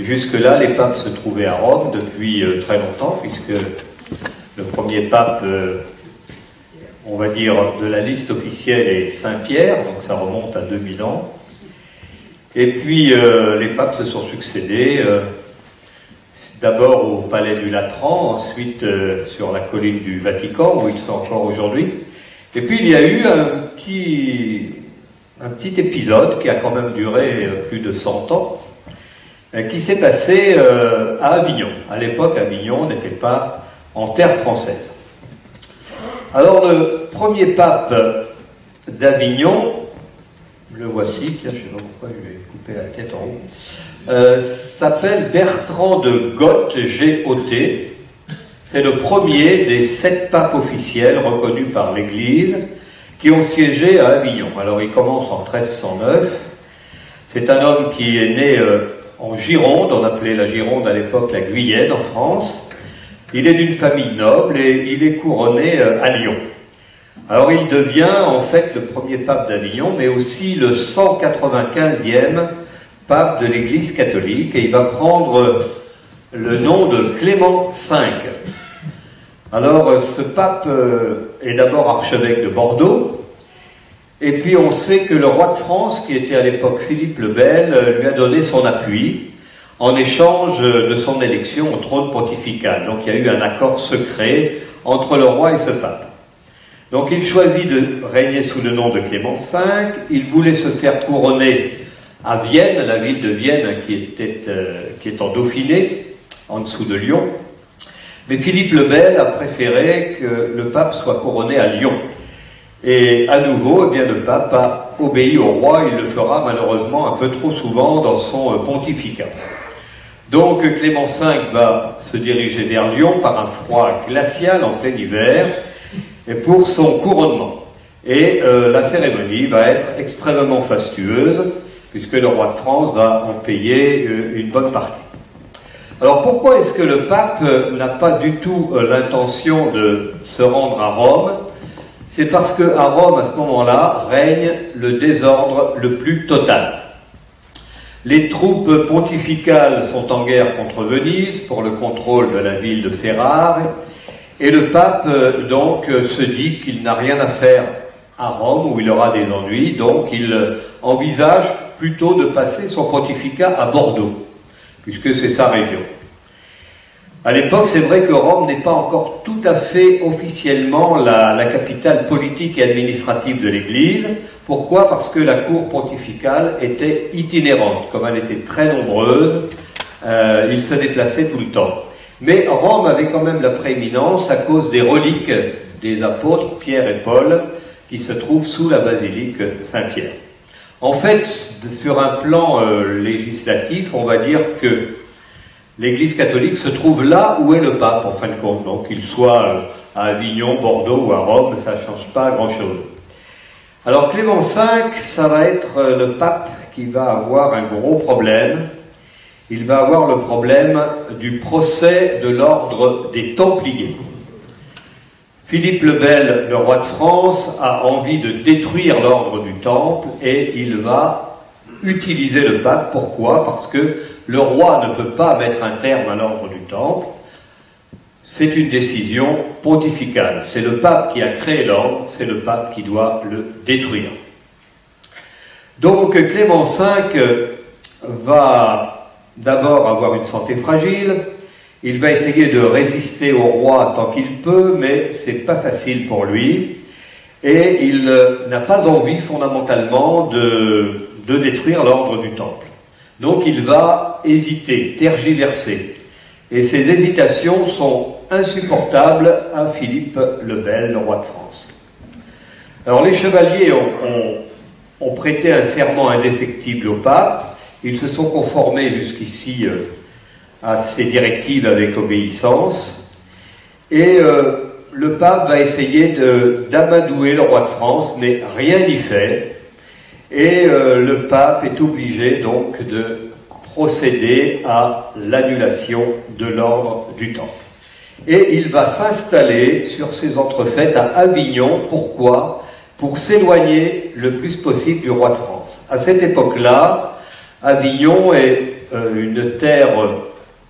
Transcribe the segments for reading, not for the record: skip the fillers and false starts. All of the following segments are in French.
Jusque-là, les papes se trouvaient à Rome depuis très longtemps, puisque le premier pape, on va dire, de la liste officielle est Saint-Pierre, donc ça remonte à 2000 ans. Et puis, les papes se sont succédés, d'abord au palais du Latran, ensuite sur la colline du Vatican, où ils sont encore aujourd'hui. Et puis, il y a eu un petit épisode qui a quand même duré plus de 100 ans, qui s'est passé à Avignon. À l'époque, Avignon n'était pas en terre française. Alors, le premier pape d'Avignon, le voici, tiens, je ne sais pas pourquoi je vais couper la tête en haut, s'appelle Bertrand de Goth, G-O-T. C'est le premier des 7 papes officiels reconnus par l'Église qui ont siégé à Avignon. Alors, il commence en 1309. C'est un homme qui est né en Gironde, on appelait la Gironde à l'époque la Guyenne en France. Il est d'une famille noble et il est couronné à Lyon. Alors il devient en fait le premier pape d'Avignon, mais aussi le 195e pape de l'Église catholique, et il va prendre le nom de Clément V. Alors ce pape est d'abord archevêque de Bordeaux, et puis on sait que le roi de France, qui était à l'époque Philippe le Bel, lui a donné son appui en échange de son élection au trône pontifical. Donc il y a eu un accord secret entre le roi et ce pape. Donc il choisit de régner sous le nom de Clément V. Il voulait se faire couronner à Vienne, la ville de Vienne qui est en Dauphiné, en dessous de Lyon. Mais Philippe le Bel a préféré que le pape soit couronné à Lyon. Et à nouveau, eh bien, le pape a obéi au roi. Il le fera malheureusement un peu trop souvent dans son pontificat. Donc Clément V va se diriger vers Lyon par un froid glacial en plein hiver et pour son couronnement. Et la cérémonie va être extrêmement fastueuse puisque le roi de France va en payer une bonne partie. Alors pourquoi est-ce que le pape n'a pas du tout l'intention de se rendre à Rome? C'est parce qu'à Rome, à ce moment-là, règne le désordre le plus total. Les troupes pontificales sont en guerre contre Venise pour le contrôle de la ville de Ferrare, et le pape donc se dit qu'il n'a rien à faire à Rome où il aura des ennuis, donc il envisage plutôt de passer son pontificat à Bordeaux, puisque c'est sa région. À l'époque, c'est vrai que Rome n'est pas encore tout à fait officiellement la capitale politique et administrative de l'Église. Pourquoi? Parce que la cour pontificale était itinérante. Comme elle était très nombreuse, ils se déplaçaient tout le temps. Mais Rome avait quand même la prééminence à cause des reliques des apôtres Pierre et Paul qui se trouvent sous la basilique Saint-Pierre. En fait, sur un plan législatif, on va dire que l'Église catholique se trouve là où est le pape, en fin de compte. Donc, qu'il soit à Avignon, Bordeaux ou à Rome, ça ne change pas grand-chose. Alors, Clément V, ça va être le pape qui va avoir un gros problème. Il va avoir le problème du procès de l'ordre des Templiers. Philippe le Bel, le roi de France, a envie de détruire l'ordre du Temple et il va utiliser le pape. Pourquoi? Parce que le roi ne peut pas mettre un terme à l'ordre du Temple. C'est une décision pontificale. C'est le pape qui a créé l'ordre, c'est le pape qui doit le détruire. Donc Clément V va d'abord avoir une santé fragile. Il va essayer de résister au roi tant qu'il peut, mais c'est pas facile pour lui. Et il n'a pas envie fondamentalement de détruire l'ordre du Temple. Donc il va hésiter, tergiverser. Et ces hésitations sont insupportables à Philippe le Bel, le roi de France. Alors les chevaliers ont prêté un serment indéfectible au pape. Ils se sont conformés jusqu'ici à ses directives avec obéissance. Et le pape va essayer d'amadouer le roi de France, mais rien n'y fait. Et le pape est obligé donc de procéder à l'annulation de l'ordre du Temple. Et il va s'installer sur ses entrefaites à Avignon. Pourquoi? Pour s'éloigner le plus possible du roi de France. À cette époque-là, Avignon est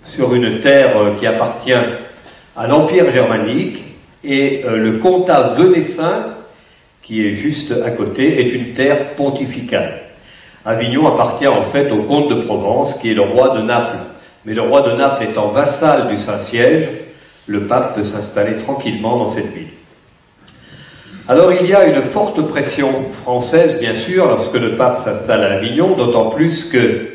sur une terre qui appartient à l'Empire germanique, et le comtat venessin, qui est juste à côté, est une terre pontificale. Avignon appartient en fait au comte de Provence, qui est le roi de Naples. Mais le roi de Naples étant vassal du Saint-Siège, le pape peut s'installer tranquillement dans cette ville. Alors il y a une forte pression française, bien sûr, lorsque le pape s'installe à Avignon, d'autant plus que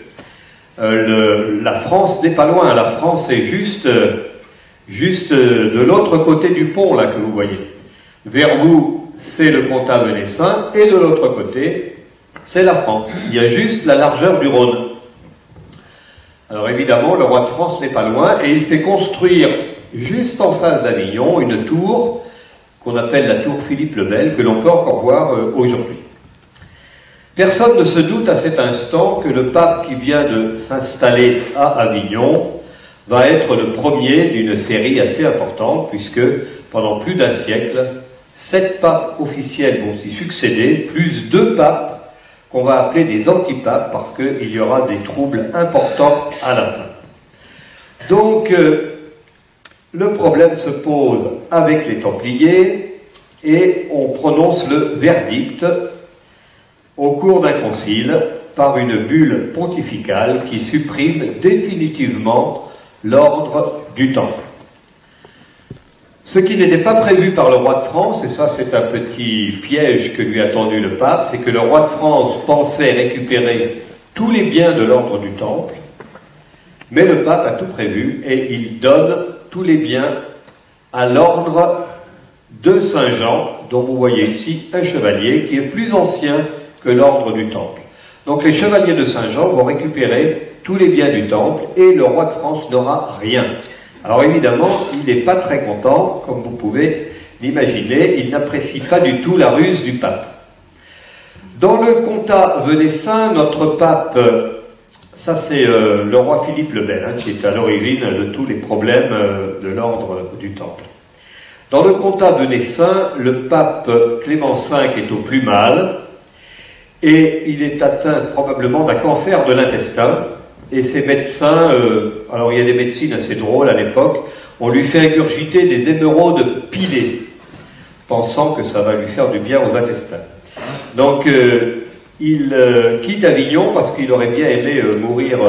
la France n'est pas loin. La France est juste de l'autre côté du pont, là, que vous voyez. Vers vous, c'est le comtat venessin, et de l'autre côté, c'est la France. Il y a juste la largeur du Rhône. Alors évidemment, le roi de France n'est pas loin, et il fait construire, juste en face d'Avignon, une tour qu'on appelle la tour Philippe le Bel, que l'on peut encore voir aujourd'hui. Personne ne se doute à cet instant que le pape qui vient de s'installer à Avignon va être le premier d'une série assez importante, puisque pendant plus d'un siècle, 7 papes officiels vont s'y succéder, plus 2 papes qu'on va appeler des antipapes, parce qu'il y aura des troubles importants à la fin. Donc, le problème se pose avec les Templiers, et on prononce le verdict au cours d'un concile par une bulle pontificale qui supprime définitivement l'ordre du Temple. Ce qui n'était pas prévu par le roi de France, et ça c'est un petit piège que lui a tendu le pape, c'est que le roi de France pensait récupérer tous les biens de l'ordre du Temple, mais le pape a tout prévu et il donne tous les biens à l'ordre de Saint-Jean, dont vous voyez ici un chevalier qui est plus ancien que l'ordre du Temple. Donc les chevaliers de Saint-Jean vont récupérer tous les biens du Temple et le roi de France n'aura rien. Alors évidemment, il n'est pas très content, comme vous pouvez l'imaginer, il n'apprécie pas du tout la ruse du pape. Dans le comtat venessin, notre pape, ça c'est le roi Philippe le Bel, qui est à l'origine de tous les problèmes de l'ordre du Temple. Dans le comtat venessin, le pape Clément V est au plus mal, et il est atteint probablement d'un cancer de l'intestin, et ses médecins, alors il y a des médecines assez drôles à l'époque, on lui fait ingurgiter des émeraudes pilées, pensant que ça va lui faire du bien aux intestins. Donc il quitte Avignon parce qu'il aurait bien aimé mourir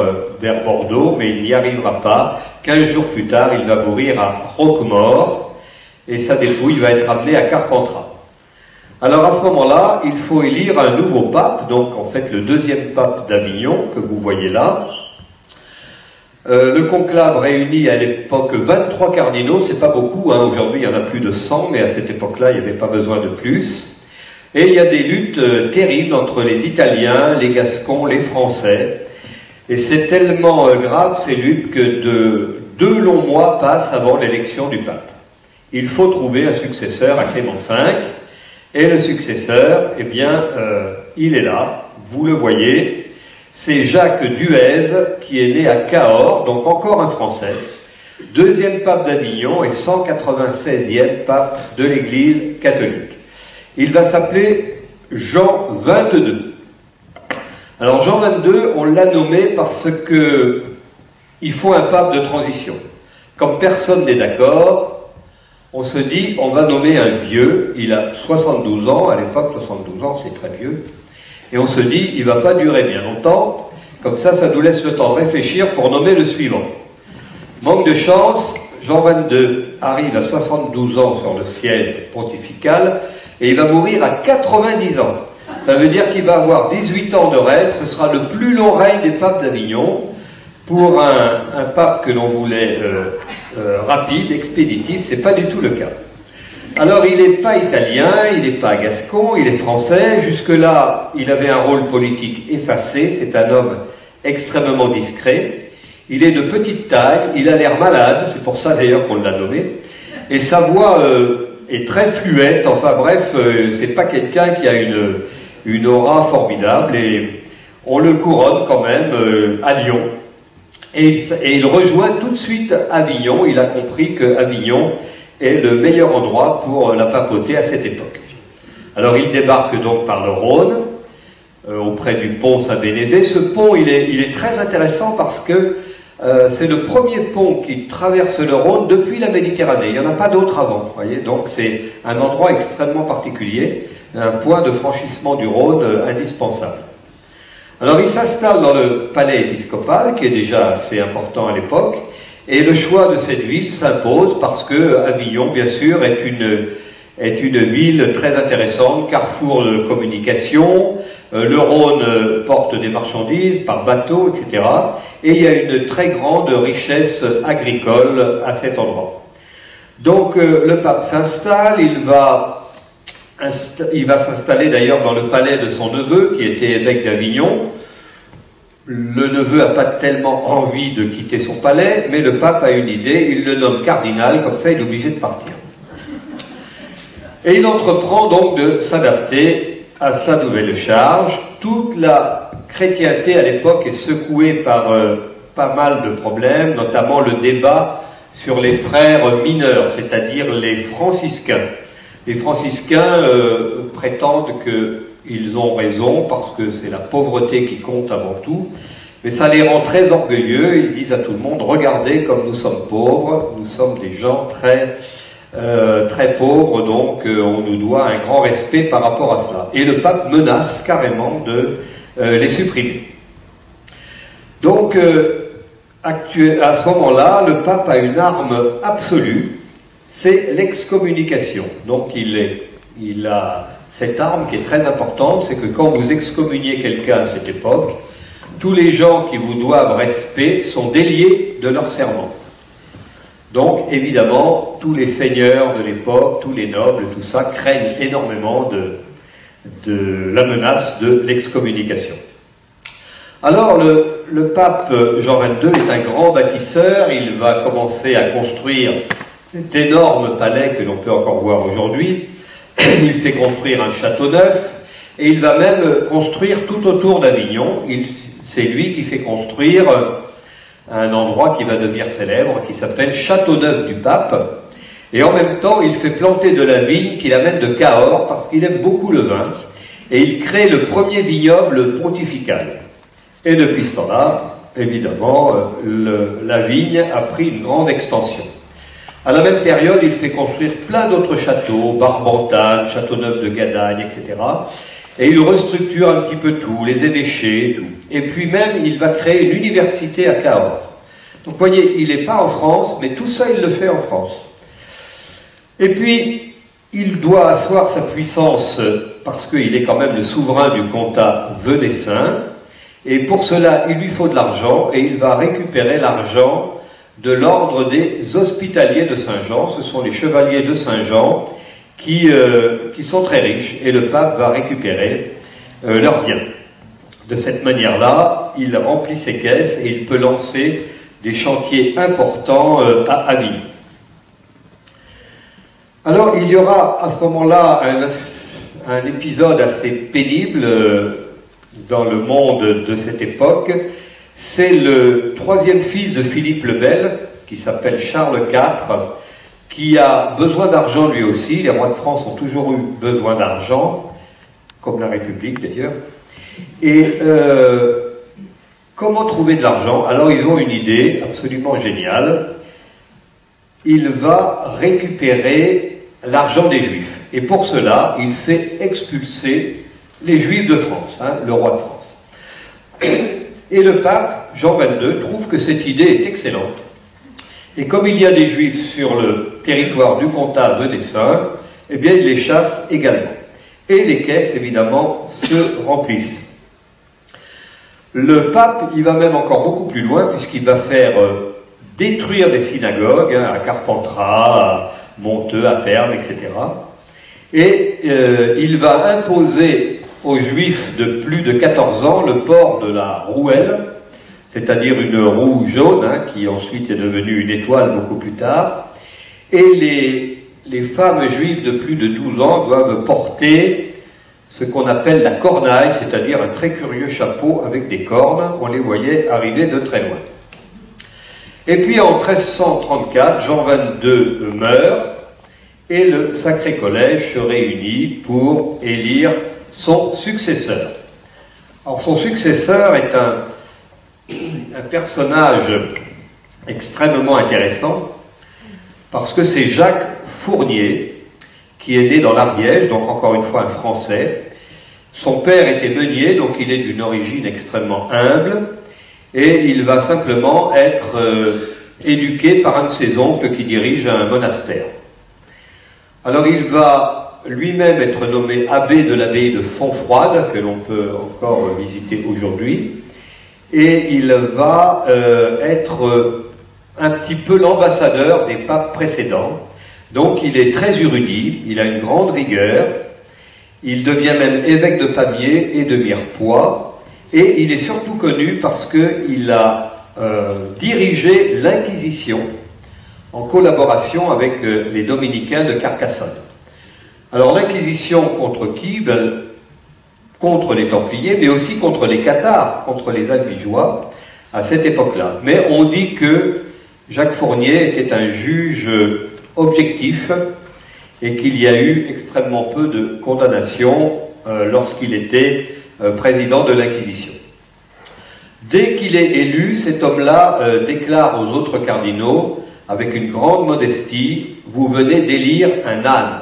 vers Bordeaux, mais il n'y arrivera pas. 15 jours plus tard, il va mourir à Roquemaure, et sa dépouille va être amenée à Carpentras. Alors à ce moment-là, il faut élire un nouveau pape, donc en fait le deuxième pape d'Avignon, que vous voyez là. Le conclave réunit à l'époque 23 cardinaux, c'est pas beaucoup, hein. Aujourd'hui il y en a plus de 100, mais à cette époque-là il n'y avait pas besoin de plus. Et il y a des luttes terribles entre les Italiens, les Gascons, les Français. Et c'est tellement grave ces luttes que 2 longs mois passent avant l'élection du pape. Il faut trouver un successeur à Clément V. Et le successeur, eh bien, il est là, vous le voyez, c'est Jacques Duèze, qui est né à Cahors, donc encore un Français, 2e pape d'Avignon et 196e pape de l'Église catholique. Il va s'appeler Jean XXII. Alors Jean XXII, on l'a nommé parce que il faut un pape de transition. Comme personne n'est d'accord, on se dit, on va nommer un vieux, il a 72 ans, à l'époque 72 ans c'est très vieux, et on se dit, il ne va pas durer bien longtemps, comme ça nous laisse le temps de réfléchir pour nommer le suivant. Manque de chance, Jean XXII arrive à 72 ans sur le siège pontifical, et il va mourir à 90 ans. Ça veut dire qu'il va avoir 18 ans de règne, ce sera le plus long règne des papes d'Avignon, pour un pape que l'on voulait rapide, expéditif, c'est pas du tout le cas. Alors il n'est pas italien, il n'est pas gascon, il est français. Jusque-là, il avait un rôle politique effacé, c'est un homme extrêmement discret. Il est de petite taille, il a l'air malade, c'est pour ça d'ailleurs qu'on l'a nommé. Et sa voix est très fluette, enfin bref, c'est pas quelqu'un qui a une aura formidable. Et on le couronne quand même à Lyon. Et il rejoint tout de suite Avignon. Il a compris que Avignon est le meilleur endroit pour la papauté à cette époque. Alors il débarque donc par le Rhône, auprès du pont Saint-Bénézé. Ce pont, il est très intéressant parce que c'est le premier pont qui traverse le Rhône depuis la Méditerranée. Il n'y en a pas d'autre avant, vous voyez. Donc c'est un endroit extrêmement particulier, un point de franchissement du Rhône indispensable. Alors il s'installe dans le palais épiscopal, qui est déjà assez important à l'époque, et le choix de cette ville s'impose parce que Avignon, bien sûr, est une ville très intéressante, carrefour de communication. Le Rhône porte des marchandises par bateau, etc. Et il y a une très grande richesse agricole à cet endroit. Donc le pape s'installe, il va s'installer d'ailleurs dans le palais de son neveu, qui était évêque d'Avignon. Le neveu n'a pas tellement envie de quitter son palais, mais le pape a une idée, il le nomme cardinal, comme ça il est obligé de partir. Et il entreprend donc de s'adapter à sa nouvelle charge. Toute la chrétienté à l'époque est secouée par pas mal de problèmes, notamment le débat sur les frères mineurs, c'est-à-dire les franciscains. Les franciscains prétendent qu'ils ont raison parce que c'est la pauvreté qui compte avant tout, mais ça les rend très orgueilleux. Ils disent à tout le monde, regardez comme nous sommes pauvres, nous sommes des gens très pauvres, donc on nous doit un grand respect par rapport à cela. Et le pape menace carrément de les supprimer. Donc à ce moment-là, le pape a une arme absolue, c'est l'excommunication. Donc il a cette arme qui est très importante, c'est que quand vous excommuniez quelqu'un à cette époque, tous les gens qui vous doivent respect sont déliés de leur serment. Donc, évidemment, tous les seigneurs de l'époque, tous les nobles, tout ça, craignent énormément de la menace de l'excommunication. Alors, le pape Jean XXII est un grand bâtisseur, il va commencer à construire d'énormes palais que l'on peut encore voir aujourd'hui. Il fait construire un château neuf, et il va même construire tout autour d'Avignon. C'est lui qui fait construire un endroit qui va devenir célèbre, qui s'appelle Châteauneuf du Pape. Et en même temps, il fait planter de la vigne qu'il amène de Cahors, parce qu'il aime beaucoup le vin. Et il crée le premier vignoble pontifical. Et depuis ce temps-là, évidemment, la vigne a pris une grande extension. À la même période, il fait construire plein d'autres châteaux, Barbentane, Châteauneuf de Gadagne, etc. Et il restructure un petit peu tout, les évêchés, tout. Et puis même, il va créer l'université à Cahors. Donc, vous voyez, il n'est pas en France, mais tout ça, il le fait en France. Et puis, il doit asseoir sa puissance, parce qu'il est quand même le souverain du comtat venessin. Et pour cela, il lui faut de l'argent, et il va récupérer l'argent de l'ordre des hospitaliers de Saint-Jean. Ce sont les chevaliers de Saint-Jean qui sont très riches, et le pape va récupérer leurs biens. De cette manière-là, il remplit ses caisses et il peut lancer des chantiers importants à Avignon. Alors, il y aura à ce moment-là un épisode assez pénible dans le monde de cette époque. C'est le troisième fils de Philippe le Bel, qui s'appelle Charles IV, qui a besoin d'argent lui aussi. Les rois de France ont toujours eu besoin d'argent, comme la République d'ailleurs. Et comment trouver de l'argent? Alors ils ont une idée absolument géniale. Il va récupérer l'argent des Juifs. Et pour cela, il fait expulser les Juifs de France, le roi de France. Et le pape, Jean XXII, trouve que cette idée est excellente. Et comme il y a des Juifs sur le territoire du comtat venessin, eh bien il les chasse également. Et les caisses, évidemment, se remplissent. Le pape, il va même encore beaucoup plus loin, puisqu'il va faire détruire des synagogues, à Carpentras, à Monteux, à Pernes, etc. Et il va imposer aux Juifs de plus de 14 ans le port de la rouelle, c'est-à-dire une roue jaune, qui ensuite est devenue une étoile beaucoup plus tard. Et les femmes juives de plus de 12 ans doivent porter ce qu'on appelle la cornaille, c'est-à-dire un très curieux chapeau avec des cornes. On les voyait arriver de très loin. Et puis en 1334, Jean XXII meurt et le Sacré Collège se réunit pour élire son successeur. Alors son successeur est un personnage extrêmement intéressant parce que c'est Jacques Fournier qui est né dans l'Ariège, donc encore une fois un Français. Son père était meunier, donc il est d'une origine extrêmement humble et il va simplement être éduqué par un de ses oncles qui dirige un monastère. Alors il va lui-même être nommé abbé de l'abbaye de Fontfroide, que l'on peut encore visiter aujourd'hui, et il va être un petit peu l'ambassadeur des papes précédents. Donc il est très érudit, il a une grande rigueur, il devient même évêque de Pamiers et de Mirepoix, et il est surtout connu parce qu'il a dirigé l'Inquisition en collaboration avec les dominicains de Carcassonne. Alors l'Inquisition contre qui? Contre les Templiers, mais aussi contre les Cathares, contre les Albigeois, à cette époque-là. Mais on dit que Jacques Fournier était un juge objectif et qu'il y a eu extrêmement peu de condamnations lorsqu'il était président de l'Inquisition. Dès qu'il est élu, cet homme-là déclare aux autres cardinaux, avec une grande modestie, « Vous venez d'élire un âne ».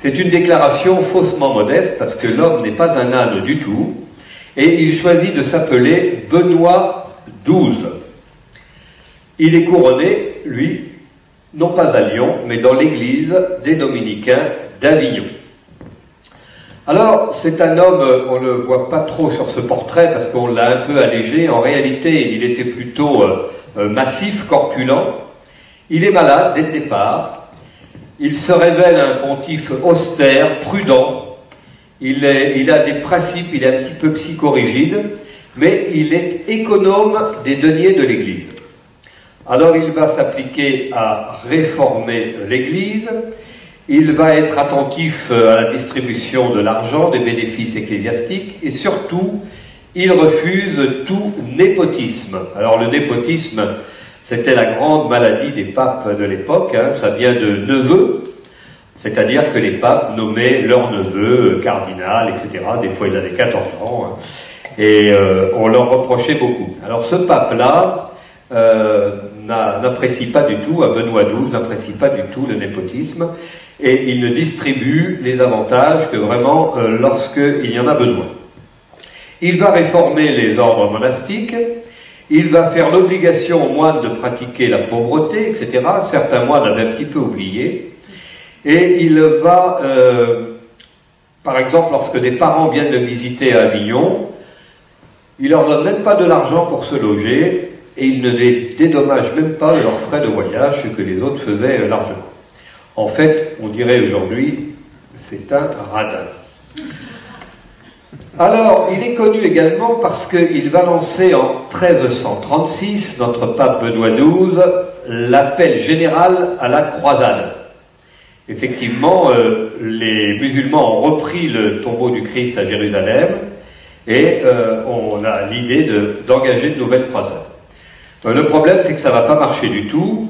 C'est une déclaration faussement modeste, parce que l'homme n'est pas un âne du tout, et il choisit de s'appeler Benoît XII. Il est couronné, lui, non pas à Lyon, mais dans l'église des Dominicains d'Avignon. Alors, c'est un homme, on ne le voit pas trop sur ce portrait, parce qu'on l'a un peu allégé. En réalité, il était plutôt massif, corpulent. Il est malade dès le départ. Il se révèle un pontife austère, prudent. Il a des principes, il est un petit peu psychorigide, mais il est économe des deniers de l'Église. Alors il va s'appliquer à réformer l'Église, il va être attentif à la distribution de l'argent, des bénéfices ecclésiastiques, et surtout, il refuse tout népotisme. Alors le népotisme, c'était la grande maladie des papes de l'époque, hein, ça vient de neveu, c'est-à-dire que les papes nommaient leur neveu cardinal, etc. Des fois ils avaient 14 ans, hein, et on leur reprochait beaucoup. Alors ce pape-là n'apprécie pas du tout, à Benoît XII, n'apprécie pas du tout le népotisme, et il ne distribue les avantages que vraiment lorsqu'il y en a besoin. Il va réformer les ordres monastiques. Il va faire l'obligation aux moines de pratiquer la pauvreté, etc. Certains moines avaient un petit peu oublié. Et il va, par exemple, lorsque des parents viennent le visiter à Avignon, il leur donne même pas de l'argent pour se loger, et il ne les dédommage même pas de leurs frais de voyage, ce que les autres faisaient largement. En fait, on dirait aujourd'hui, c'est un radin. Alors, il est connu également parce qu'il va lancer en 1336, notre pape Benoît XII, l'appel général à la croisade. Effectivement, les musulmans ont repris le tombeau du Christ à Jérusalem et on a l'idée d'engager de nouvelles croisades. Le problème, c'est que ça ne va pas marcher du tout.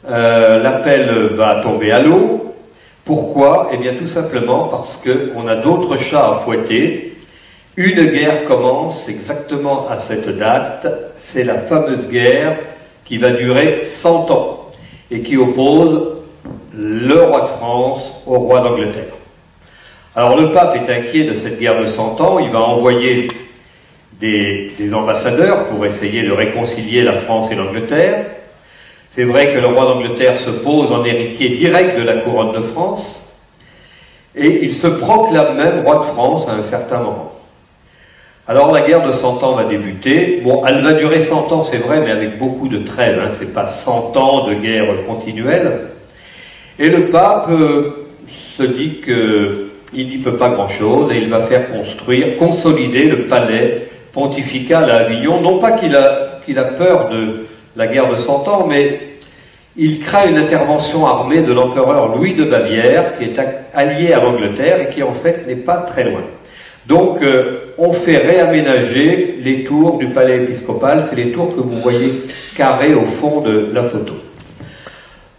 L'appel va tomber à l'eau. Pourquoi? Eh bien, tout simplement parce qu'on a d'autres chats à fouetter. Une guerre commence exactement à cette date, c'est la fameuse guerre qui va durer 100 ans et qui oppose le roi de France au roi d'Angleterre. Alors le pape est inquiet de cette guerre de 100 ans, il va envoyer des ambassadeurs pour essayer de réconcilier la France et l'Angleterre. C'est vrai que le roi d'Angleterre se pose en héritier direct de la couronne de France et il se proclame même roi de France à un certain moment. Alors la guerre de 100 ans va débuter. Bon, elle va durer 100 ans, c'est vrai, mais avec beaucoup de trêves. Hein. C'est pas 100 ans de guerre continuelle. Et le pape se dit qu'il n'y peut pas grand-chose et il va faire consolider le palais pontifical à Avignon. Non pas qu'il a peur de la guerre de 100 ans, mais il craint une intervention armée de l'empereur Louis de Bavière, qui est allié à l'Angleterre et qui en fait n'est pas très loin. Donc, on fait réaménager les tours du palais épiscopal. C'est les tours que vous voyez carrées au fond de la photo.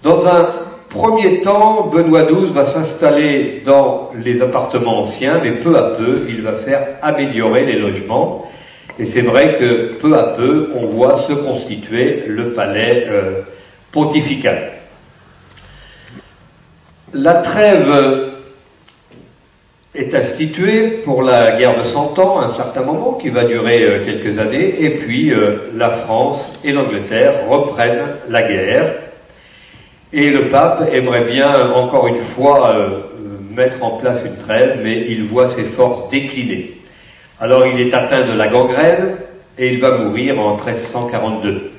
Dans un premier temps, Benoît XII va s'installer dans les appartements anciens, mais peu à peu, il va faire améliorer les logements. Et c'est vrai que peu à peu, on voit se constituer le palais pontifical. La trêve est instituée pour la guerre de 100 ans, à un certain moment, qui va durer quelques années, et puis la France et l'Angleterre reprennent la guerre. Et le pape aimerait bien, encore une fois, mettre en place une trêve, mais il voit ses forces décliner. Alors il est atteint de la gangrène, et il va mourir en 1342.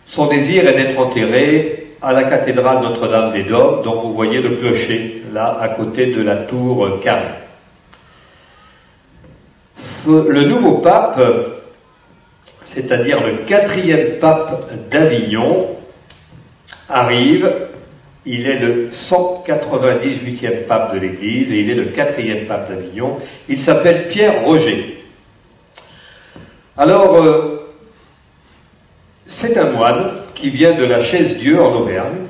Son désir est d'être enterré à la cathédrale Notre-Dame-des-Dômes, dont vous voyez le clocher, là, à côté de la tour carrée. Le nouveau pape, c'est-à-dire le 4e pape d'Avignon, arrive. Il est le 198e pape de l'Église et il est le 4e pape d'Avignon. Il s'appelle Pierre Roger. Alors, c'est un moine qui vient de la Chaise-Dieu en Auvergne,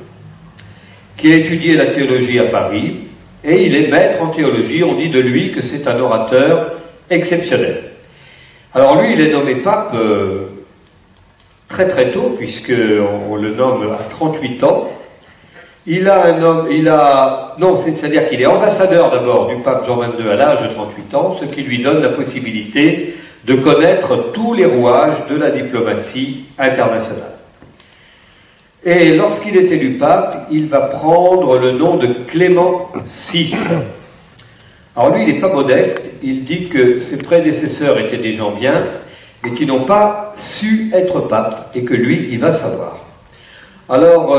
qui a étudié la théologie à Paris, et il est maître en théologie. On dit de lui que c'est un orateur exceptionnel. Alors lui, il est nommé pape très très tôt, puisqu'on le nomme à 38 ans. C'est-à-dire qu'il est ambassadeur d'abord du pape Jean XXII à l'âge de 38 ans, ce qui lui donne la possibilité de connaître tous les rouages de la diplomatie internationale. Et lorsqu'il est élu pape, il va prendre le nom de Clément VI. Alors lui, il n'est pas modeste, il dit que ses prédécesseurs étaient des gens bien, et qui n'ont pas su être pape, et que lui, il va savoir. Alors,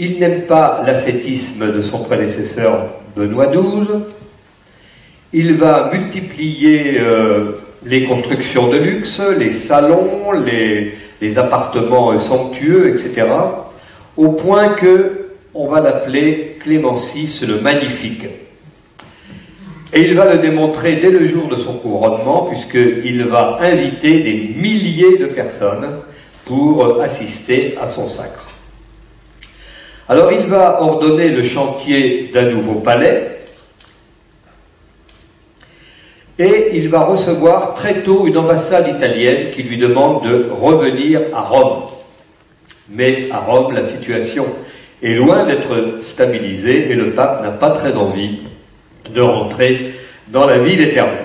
il n'aime pas l'ascétisme de son prédécesseur Benoît XII, il va multiplier les constructions de luxe, les salons, les appartements somptueux, etc., au point que on va l'appeler Clément VI le Magnifique. Et il va le démontrer dès le jour de son couronnement, puisqu'il va inviter des milliers de personnes pour assister à son sacre. Alors il va ordonner le chantier d'un nouveau palais, et il va recevoir très tôt une ambassade italienne qui lui demande de revenir à Rome. Mais à Rome, la situation est loin d'être stabilisée et le pape n'a pas très envie de rentrer dans la ville éternelle.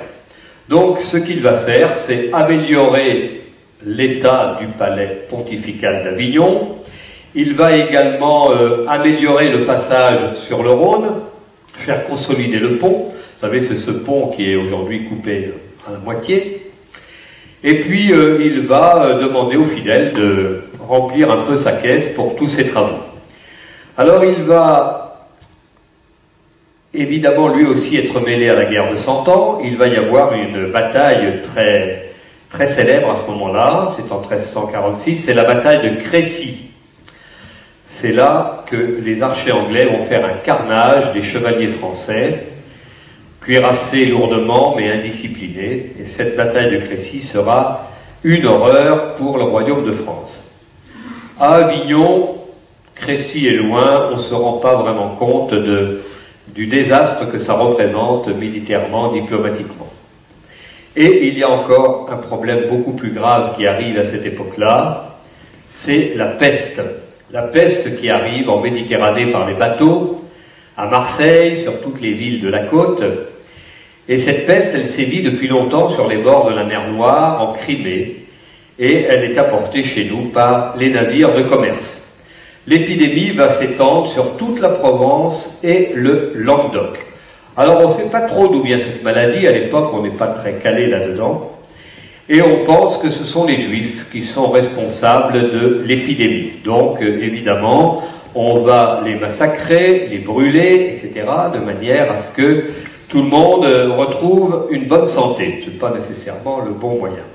Donc ce qu'il va faire, c'est améliorer l'état du palais pontifical d'Avignon. Il va également améliorer le passage sur le Rhône, faire consolider le pont. Vous savez, c'est ce pont qui est aujourd'hui coupé à la moitié. Et puis, il va demander aux fidèles de remplir un peu sa caisse pour tous ses travaux. Alors, il va évidemment lui aussi être mêlé à la guerre de 100 ans. Il va y avoir une bataille très, très célèbre à ce moment-là. C'est en 1346. C'est la bataille de Crécy. C'est là que les archers anglais vont faire un carnage des chevaliers français, cuirassés lourdement mais indisciplinés, et cette bataille de Crécy sera une horreur pour le royaume de France. À Avignon, Crécy est loin, on ne se rend pas vraiment compte du désastre que ça représente militairement, diplomatiquement. Et il y a encore un problème beaucoup plus grave qui arrive à cette époque-là, c'est la peste. La peste qui arrive en Méditerranée par les bateaux, à Marseille, sur toutes les villes de la côte. Et cette peste, elle sévit depuis longtemps sur les bords de la mer Noire, en Crimée, et elle est apportée chez nous par les navires de commerce. L'épidémie va s'étendre sur toute la Provence et le Languedoc. Alors on ne sait pas trop d'où vient cette maladie, à l'époque on n'est pas très calé là-dedans, et on pense que ce sont les Juifs qui sont responsables de l'épidémie. Donc évidemment, on va les massacrer, les brûler, etc., de manière à ce que tout le monde retrouve une bonne santé. Ce n'est pas nécessairement le bon moyen.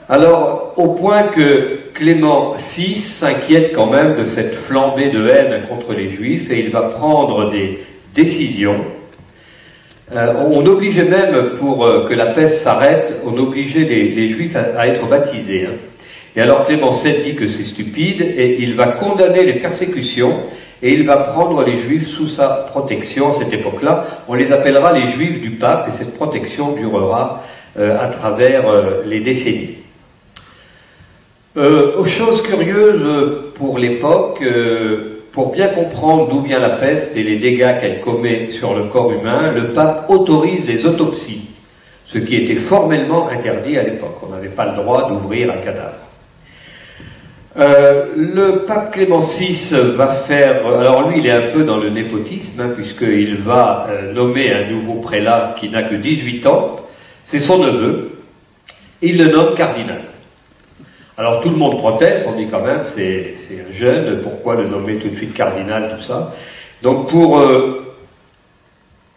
Alors, au point que Clément VI s'inquiète quand même de cette flambée de haine contre les Juifs, et il va prendre des décisions. On obligeait même, pour que la peste s'arrête, on obligeait les Juifs à être baptisés. Hein. Et alors Clément VII dit que c'est stupide et il va condamner les persécutions et il va prendre les Juifs sous sa protection à cette époque-là. On les appellera les Juifs du pape et cette protection durera à travers les décennies. Chose curieuse pour l'époque, pour bien comprendre d'où vient la peste et les dégâts qu'elle commet sur le corps humain, le pape autorise les autopsies, ce qui était formellement interdit à l'époque. On n'avait pas le droit d'ouvrir un cadavre. Le pape Clément VI va faire... Alors lui, il est un peu dans le népotisme, hein, puisqu'il va nommer un nouveau prélat qui n'a que 18 ans. C'est son neveu. Il le nomme cardinal. Alors tout le monde proteste, on dit quand même, c'est un jeune, pourquoi le nommer tout de suite cardinal, tout ça. Donc pour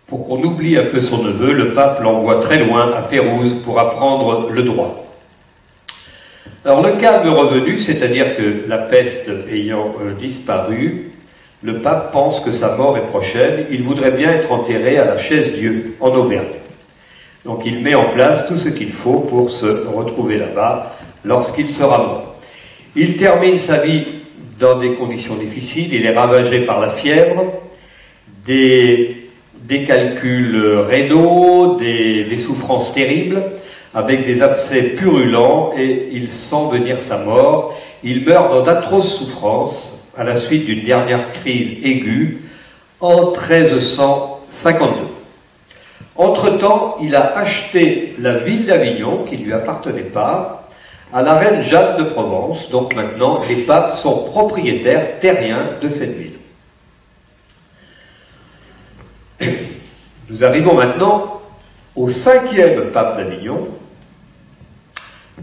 qu'on oublie un peu son neveu, le pape l'envoie très loin, à Pérouse, pour apprendre le droit. Alors le calme revenu, c'est-à-dire que la peste ayant disparu, le pape pense que sa mort est prochaine, il voudrait bien être enterré à la Chaise-Dieu, en Auvergne. Donc il met en place tout ce qu'il faut pour se retrouver là-bas lorsqu'il sera mort. Il termine sa vie dans des conditions difficiles, il est ravagé par la fièvre, des calculs rénaux, des souffrances terribles, avec des abcès purulents, et il sent venir sa mort. Il meurt dans d'atroces souffrances à la suite d'une dernière crise aiguë en 1352. Entre-temps, il a acheté la ville d'Avignon, qui ne lui appartenait pas, à la reine Jeanne de Provence. Donc maintenant, les papes sont propriétaires terriens de cette ville. Nous arrivons maintenant au 5e pape d'Avignon,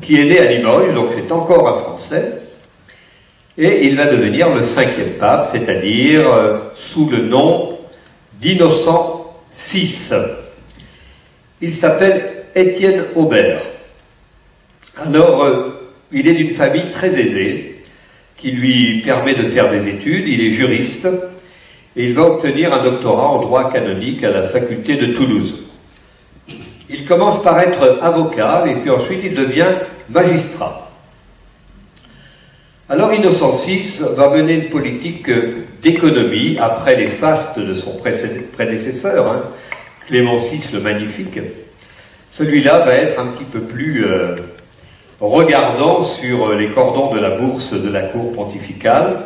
qui est né à Limoges, donc c'est encore un Français, et il va devenir le 5e pape, c'est-à-dire sous le nom d'Innocent VI. Il s'appelle Étienne Aubert. Alors, il est d'une famille très aisée, qui lui permet de faire des études, il est juriste, et il va obtenir un doctorat en droit canonique à la faculté de Toulouse. Il commence par être avocat, et puis ensuite il devient magistrat. Alors Innocent VI va mener une politique d'économie après les fastes de son prédécesseur, hein, Clément VI le Magnifique. Celui-là va être un petit peu plus regardant sur les cordons de la bourse de la cour pontificale.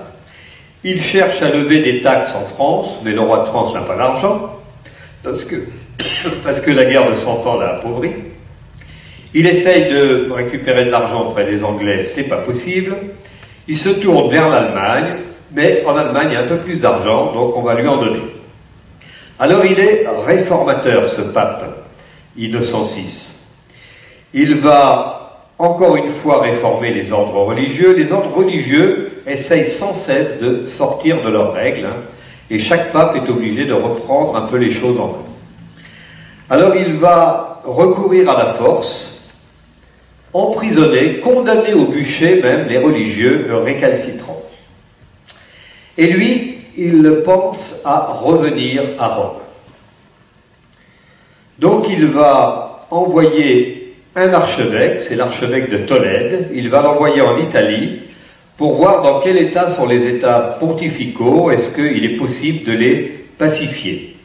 Il cherche à lever des taxes en France, mais le roi de France n'a pas d'argent, parce que la guerre de 100 ans l'a appauvri. Il essaye de récupérer de l'argent auprès des Anglais, c'est pas possible. Il se tourne vers l'Allemagne, mais en Allemagne, il y a un peu plus d'argent, donc on va lui en donner. Alors il est réformateur, ce pape, Innocent VI. Il va encore une fois réformer les ordres religieux. Les ordres religieux essayent sans cesse de sortir de leurs règles, hein, et chaque pape est obligé de reprendre un peu les choses en main. Alors il va recourir à la force, emprisonner, condamner au bûcher même les religieux récalcitrants. Et lui, il pense à revenir à Rome. Donc il va envoyer un archevêque, c'est l'archevêque de Tolède, il va l'envoyer en Italie pour voir dans quel état sont les états pontificaux, est-ce qu'il est possible de les pacifier.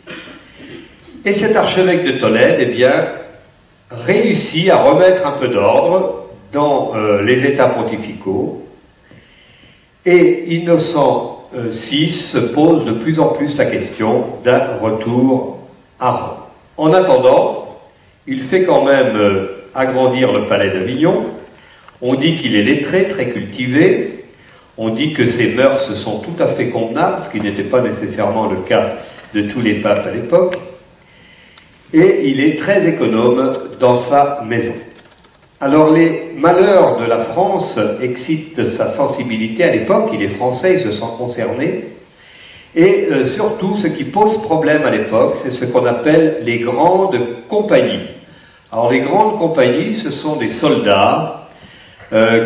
Et cet archevêque de Tolède, eh bien, réussit à remettre un peu d'ordre dans les états pontificaux, et Innocent VI se pose de plus en plus la question d'un retour à Rome. En attendant, il fait quand même agrandir le palais d'Avignon. On dit qu'il est lettré, très cultivé. On dit que ses mœurs sont tout à fait convenables, ce qui n'était pas nécessairement le cas de tous les papes à l'époque. Et il est très économe dans sa maison. Alors les malheurs de la France excitent sa sensibilité à l'époque. Il est français, il se sent concerné. Et surtout, ce qui pose problème à l'époque, c'est ce qu'on appelle les grandes compagnies. Alors les grandes compagnies, ce sont des soldats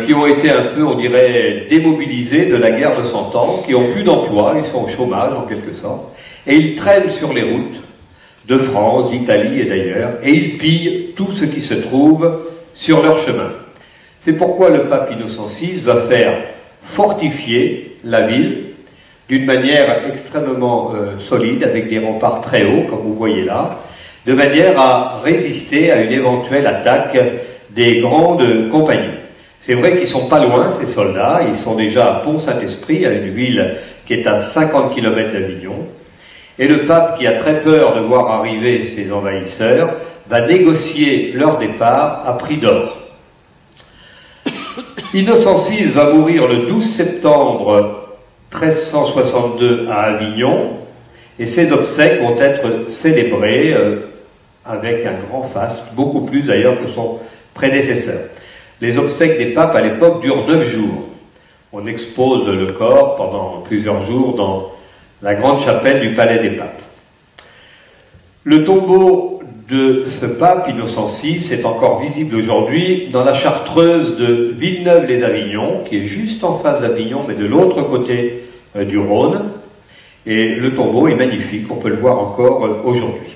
qui ont été un peu, on dirait, démobilisés de la guerre de 100 ans, qui n'ont plus d'emploi, ils sont au chômage en quelque sorte, et ils traînent sur les routes de France, d'Italie et d'ailleurs, et ils pillent tout ce qui se trouve sur leur chemin. C'est pourquoi le pape Innocent VI va faire fortifier la ville d'une manière extrêmement solide, avec des remparts très hauts, comme vous voyez là, de manière à résister à une éventuelle attaque des grandes compagnies. C'est vrai qu'ils ne sont pas loin, ces soldats, ils sont déjà à Pont-Saint-Esprit, à une ville qui est à 50 km d'Avignon, et le pape, qui a très peur de voir arriver ces envahisseurs, va négocier leur départ à prix d'or. Innocent VI va mourir le 12 septembre 1362 à Avignon, et ses obsèques vont être célébrées avec un grand faste, beaucoup plus d'ailleurs que son prédécesseur. Les obsèques des papes à l'époque durent 9 jours. On expose le corps pendant plusieurs jours dans la grande chapelle du Palais des Papes. Le tombeau de ce pape, Innocent VI, est encore visible aujourd'hui dans la chartreuse de Villeneuve-les-Avignon, qui est juste en face d'Avignon, mais de l'autre côté du Rhône. Et le tombeau est magnifique, on peut le voir encore aujourd'hui.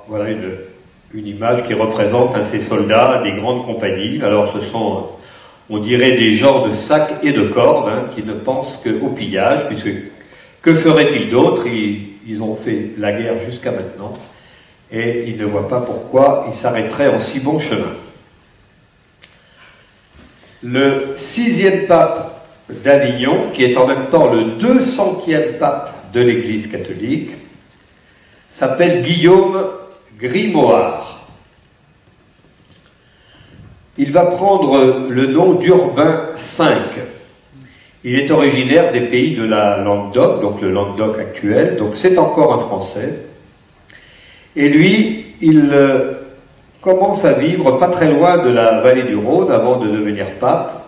Voilà une image qui représente ces soldats des grandes compagnies. Alors ce sont, on dirait, des gens de sacs et de cordes qui ne pensent qu'au pillage, puisque que feraient-ils d'autre? Ils ont fait la guerre jusqu'à maintenant et ils ne voient pas pourquoi ils s'arrêteraient en si bon chemin. Le 6e pape d'Avignon, qui est en même temps le 200e pape de l'Église catholique, s'appelle Guillaume Grimoald. Il va prendre le nom d'Urbain V. Il est originaire des pays de la Languedoc, donc le Languedoc actuel, donc c'est encore un Français. Et lui, il commence à vivre pas très loin de la vallée du Rhône avant de devenir pape,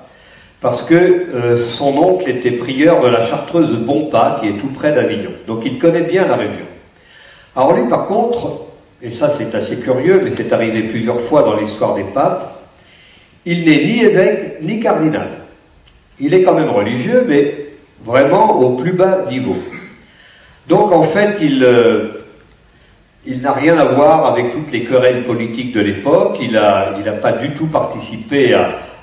parce que son oncle était prieur de la chartreuse de Bompas, qui est tout près d'Avignon. Donc il connaît bien la région. Alors lui, par contre, et ça c'est assez curieux, mais c'est arrivé plusieurs fois dans l'histoire des papes, il n'est ni évêque ni cardinal. Il est quand même religieux, mais vraiment au plus bas niveau. Donc en fait, il n'a rien à voir avec toutes les querelles politiques de l'époque, il n'a pas du tout participé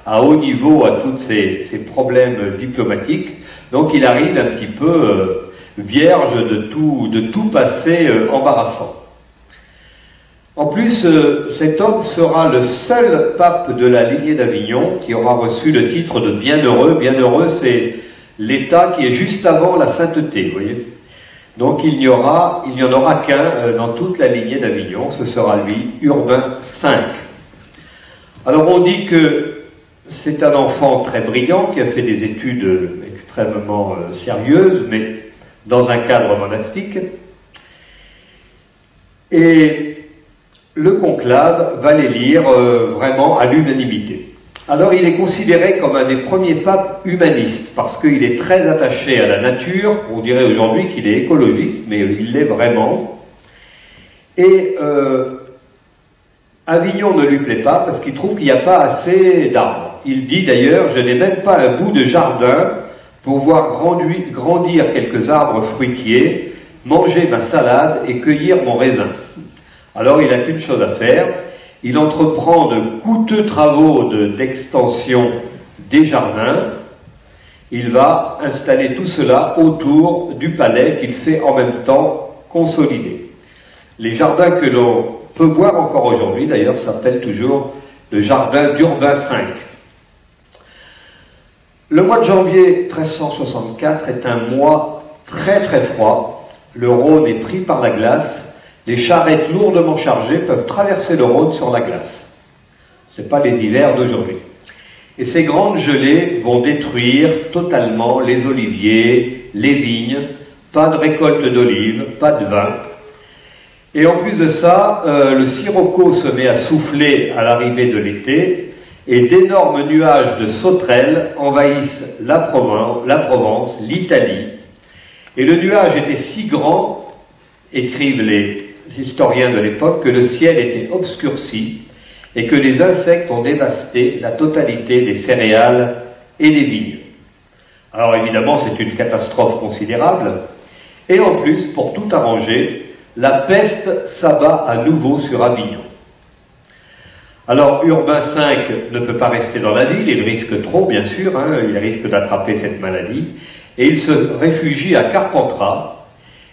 à haut niveau à tous ces problèmes diplomatiques, donc il arrive un petit peu vierge de tout passé embarrassant. En plus, cet homme sera le seul pape de la lignée d'Avignon qui aura reçu le titre de bienheureux. Bienheureux, c'est l'état qui est juste avant la sainteté, vous voyez. Donc il n'y en aura qu'un dans toute la lignée d'Avignon, ce sera lui, Urbain V. Alors on dit que c'est un enfant très brillant qui a fait des études extrêmement sérieuses, mais dans un cadre monastique. Et le conclave va les lire vraiment à l'unanimité. Alors il est considéré comme un des premiers papes humanistes, parce qu'il est très attaché à la nature. On dirait aujourd'hui qu'il est écologiste, mais il l'est vraiment. Et Avignon ne lui plaît pas, parce qu'il trouve qu'il n'y a pas assez d'arbres. Il dit d'ailleurs, je n'ai même pas un bout de jardin pour voir grandir quelques arbres fruitiers, manger ma salade et cueillir mon raisin. Alors il n'a qu'une chose à faire, il entreprend de coûteux travaux d'extension des jardins, il va installer tout cela autour du palais qu'il fait en même temps consolider. Les jardins que l'on peut voir encore aujourd'hui, d'ailleurs, s'appellent toujours le jardin d'Urbain V. Le mois de janvier 1364 est un mois très très froid, le Rhône est pris par la glace. Les charrettes lourdement chargées peuvent traverser le Rhône sur la glace. Ce n'est pas les hivers d'aujourd'hui. Et ces grandes gelées vont détruire totalement les oliviers, les vignes, pas de récolte d'olives, pas de vin. Et en plus de ça, le sirocco se met à souffler à l'arrivée de l'été, et d'énormes nuages de sauterelles envahissent la Provence, l'Italie. Et le nuage était si grand, écrivent les historiens de l'époque, que le ciel était obscurci et que les insectes ont dévasté la totalité des céréales et des vignes. Alors évidemment, c'est une catastrophe considérable. Et en plus, pour tout arranger, la peste s'abat à nouveau sur Avignon. Alors Urbain V ne peut pas rester dans la ville, il risque trop bien sûr, hein, il risque d'attraper cette maladie, et il se réfugie à Carpentras,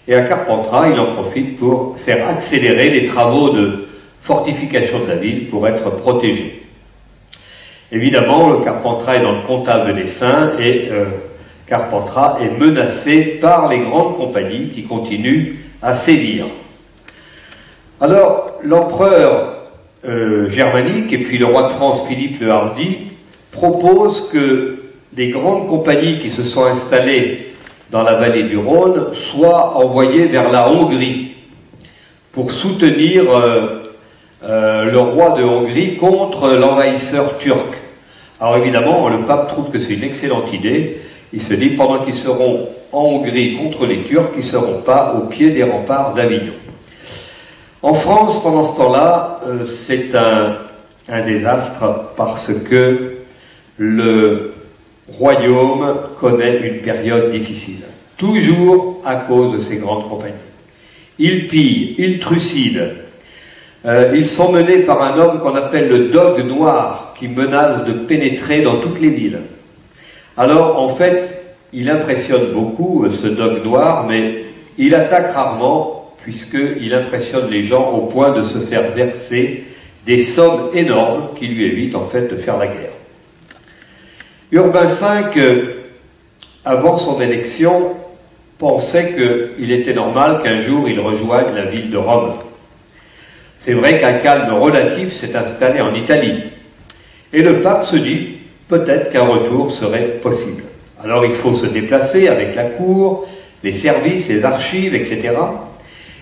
et à Carpentras il en profite pour faire accélérer les travaux de fortification de la ville pour être protégé. Évidemment, le Carpentras est dans le comtat venessin et Carpentras est menacé par les grandes compagnies qui continuent à sévir. Alors, l'empereur germanique et puis le roi de France Philippe le Hardi proposent que les grandes compagnies qui se sont installées dans la vallée du Rhône soient envoyées vers la Hongrie pour soutenir le roi de Hongrie contre l'envahisseur turc. Alors évidemment, le pape trouve que c'est une excellente idée. Il se dit, pendant qu'ils seront en Hongrie contre les Turcs, ils ne seront pas au pied des remparts d'Avignon. En France, pendant ce temps-là, c'est un désastre parce que le royaume connaît une période difficile. Toujours à cause de ces grandes compagnies. Ils pillent, ils trucident. Ils sont menés par un homme qu'on appelle le dogue noir, qui menace de pénétrer dans toutes les villes. Alors, en fait, il impressionne beaucoup, ce dogue noir, mais il attaque rarement, puisqu'il impressionne les gens au point de se faire verser des sommes énormes qui lui évitent, en fait, de faire la guerre. Urbain V, avant son élection, pensait qu'il était normal qu'un jour il rejoigne la ville de Rome. C'est vrai qu'un calme relatif s'est installé en Italie. Et le pape se dit, peut-être qu'un retour serait possible. Alors il faut se déplacer avec la cour, les services, les archives, etc.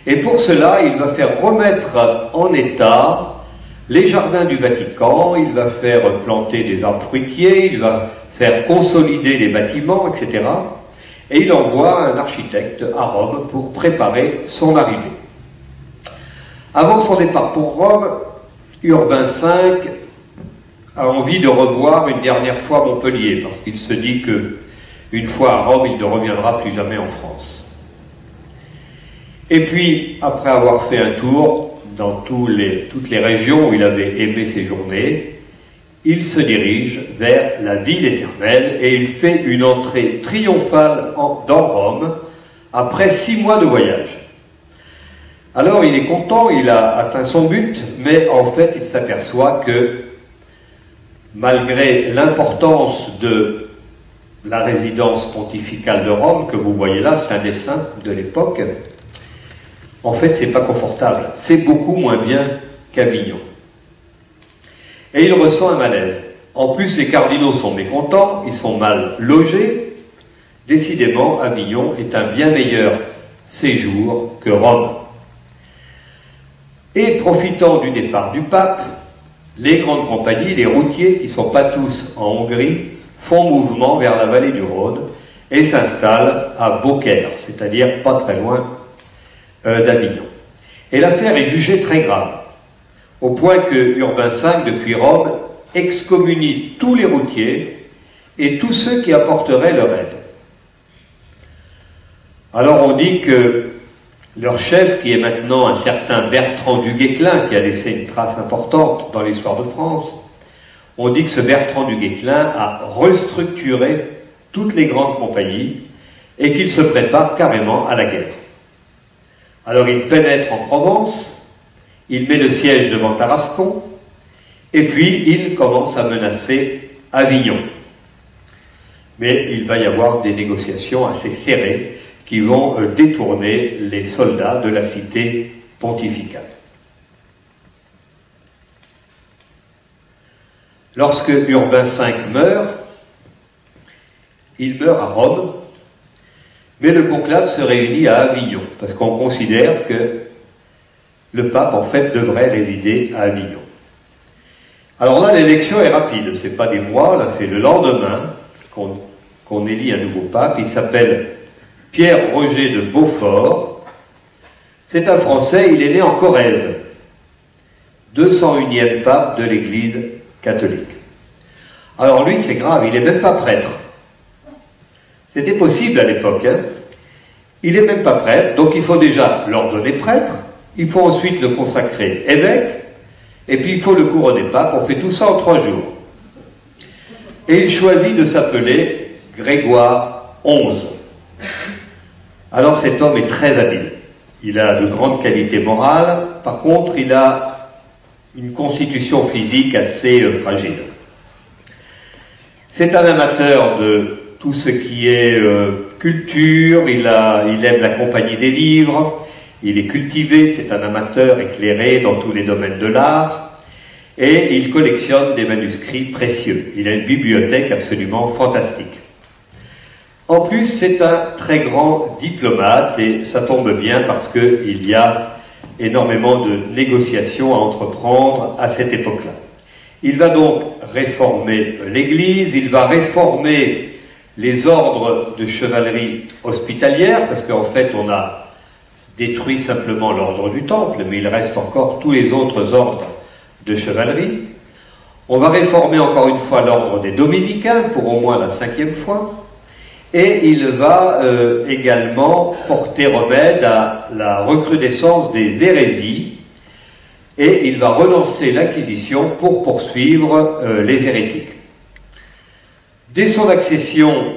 Et pour cela, il va faire remettre en état les jardins du Vatican, il va faire planter des arbres fruitiers, il va faire consolider les bâtiments, etc. Et il envoie un architecte à Rome pour préparer son arrivée. Avant son départ pour Rome, Urbain V a envie de revoir une dernière fois Montpellier, parce qu'il se dit qu'une fois à Rome, il ne reviendra plus jamais en France. Et puis, après avoir fait un tour dans toutes les régions où il avait aimé séjourner, il se dirige vers la ville éternelle et il fait une entrée triomphale dans Rome après 6 mois de voyage. Alors il est content, il a atteint son but, mais en fait il s'aperçoit que malgré l'importance de la résidence pontificale de Rome, que vous voyez là, c'est un dessin de l'époque, en fait c'est pas confortable, c'est beaucoup moins bien qu'Avignon. Et il ressent un malaise. En plus les cardinaux sont mécontents, ils sont mal logés. Décidément, Avignon est un bien meilleur séjour que Rome. Et profitant du départ du pape, les grandes compagnies, les routiers, qui ne sont pas tous en Hongrie, font mouvement vers la vallée du Rhône et s'installent à Beaucaire, c'est-à-dire pas très loin d'Avignon. Et l'affaire est jugée très grave, au point que Urbain V, depuis Rome, excommunie tous les routiers et tous ceux qui apporteraient leur aide. Alors on dit que leur chef, qui est maintenant un certain Bertrand du Guesclin, qui a laissé une trace importante dans l'histoire de France, on dit que ce Bertrand du Guesclin a restructuré toutes les grandes compagnies et qu'il se prépare carrément à la guerre. Alors il pénètre en Provence, il met le siège devant Tarascon, et puis il commence à menacer Avignon. Mais il va y avoir des négociations assez serrées qui vont détourner les soldats de la cité pontificale. Lorsque Urbain V meurt, il meurt à Rome, mais le conclave se réunit à Avignon, parce qu'on considère que le pape, en fait, devrait résider à Avignon. Alors là, l'élection est rapide, ce n'est pas des mois, là c'est le lendemain qu'on élit un nouveau pape. Il s'appelle Pierre-Roger de Beaufort. C'est un Français, il est né en Corrèze, 201e pape de l'Église catholique. Alors lui, c'est grave, il n'est même pas prêtre. C'était possible à l'époque, hein. Il n'est même pas prêtre, donc il faut déjà l'ordonner prêtre, il faut ensuite le consacrer évêque, Et puis il faut le couronner pape, on fait tout ça en 3 jours. Et il choisit de s'appeler Grégoire XI. Alors cet homme est très habile. Il a de grandes qualités morales, par contre il a une constitution physique assez fragile. C'est un amateur de tout ce qui est culture, il aime la compagnie des livres, il est cultivé, c'est un amateur éclairé dans tous les domaines de l'art, et il collectionne des manuscrits précieux. Il a une bibliothèque absolument fantastique. En plus, c'est un très grand diplomate, et ça tombe bien parce qu'il y a énormément de négociations à entreprendre à cette époque-là. Il va donc réformer l'Église, il va réformer les ordres de chevalerie hospitalière, parce qu'en fait on a détruit simplement l'ordre du Temple, mais il reste encore tous les autres ordres de chevalerie. On va réformer encore une fois l'ordre des Dominicains, pour au moins la 5e fois, et il va également porter remède à la recrudescence des hérésies, et il va relancer l'Inquisition pour poursuivre les hérétiques. Dès son accession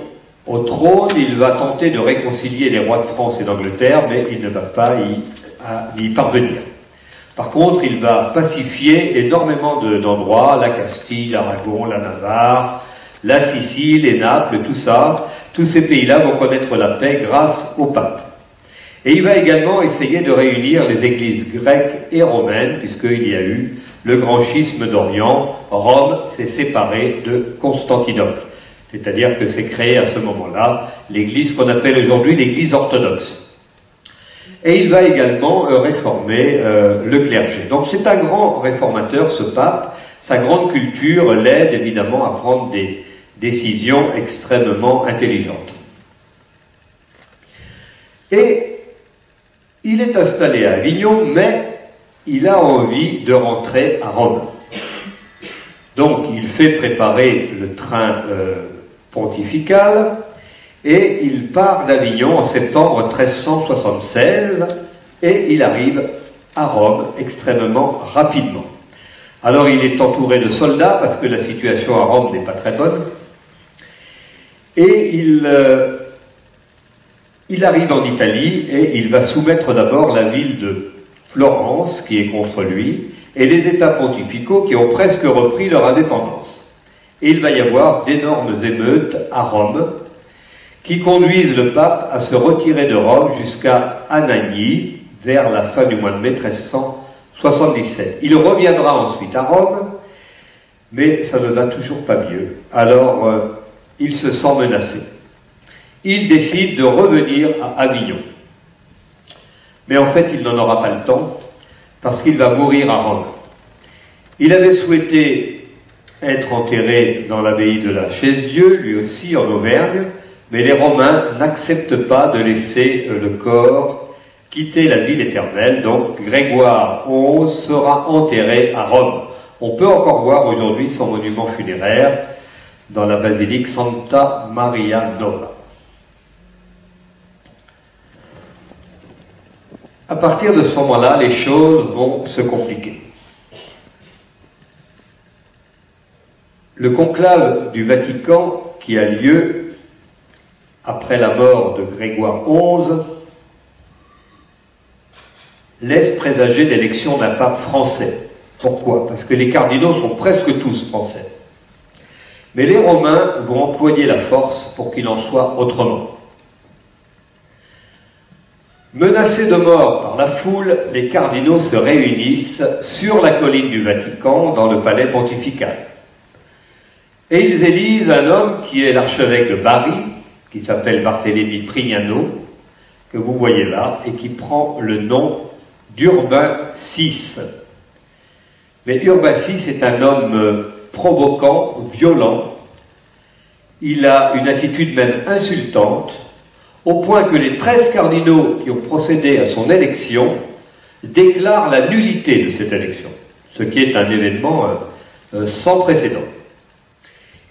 au trône, il va tenter de réconcilier les rois de France et d'Angleterre, mais il ne va pas y parvenir. Par contre, il va pacifier énormément d'endroits, la Castille, l'Aragon, la Navarre, la Sicile, et Naples, tout ça. Tous ces pays-là vont connaître la paix grâce au pape. Et il va également essayer de réunir les églises grecques et romaines, puisqu'il y a eu le grand schisme d'Orient. Rome s'est séparée de Constantinople. C'est-à-dire que c'est créé à ce moment-là l'église qu'on appelle aujourd'hui l'église orthodoxe. Et il va également réformer le clergé. Donc c'est un grand réformateur, ce pape. Sa grande culture l'aide évidemment à prendre des décisions extrêmement intelligentes. Et il est installé à Avignon, mais il a envie de rentrer à Rome. Donc il fait préparer le train pontifical et il part d'Avignon en septembre 1376 et il arrive à Rome extrêmement rapidement. Alors il est entouré de soldats parce que la situation à Rome n'est pas très bonne et il arrive en Italie et il va soumettre d'abord la ville de Florence qui est contre lui et les États pontificaux qui ont presque repris leur indépendance. Et il va y avoir d'énormes émeutes à Rome qui conduisent le pape à se retirer de Rome jusqu'à Anagni vers la fin du mois de mai 1377. Il reviendra ensuite à Rome, mais ça ne va toujours pas mieux. Alors il se sent menacé. Il décide de revenir à Avignon. Mais en fait, il n'en aura pas le temps, parce qu'il va mourir à Rome. Il avait souhaité être enterré dans l'abbaye de la Chaise-Dieu, lui aussi en Auvergne, mais les Romains n'acceptent pas de laisser le corps quitter la ville éternelle, donc Grégoire XI sera enterré à Rome. On peut encore voir aujourd'hui son monument funéraire dans la basilique Santa Maria Nova. À partir de ce moment-là, les choses vont se compliquer. Le conclave du Vatican, qui a lieu après la mort de Grégoire XI, laisse présager l'élection d'un pape français. Pourquoi? Parce que les cardinaux sont presque tous français. Mais les Romains vont employer la force pour qu'il en soit autrement. Menacés de mort par la foule, les cardinaux se réunissent sur la colline du Vatican, dans le palais pontifical. Et ils élisent un homme qui est l'archevêque de Bari, qui s'appelle Barthélemy Prignano, que vous voyez là, et qui prend le nom d'Urbain VI. Mais Urbain VI est un homme provoquant, violent. Il a une attitude même insultante, au point que les 13 cardinaux qui ont procédé à son élection déclarent la nullité de cette élection, ce qui est un événement sans précédent.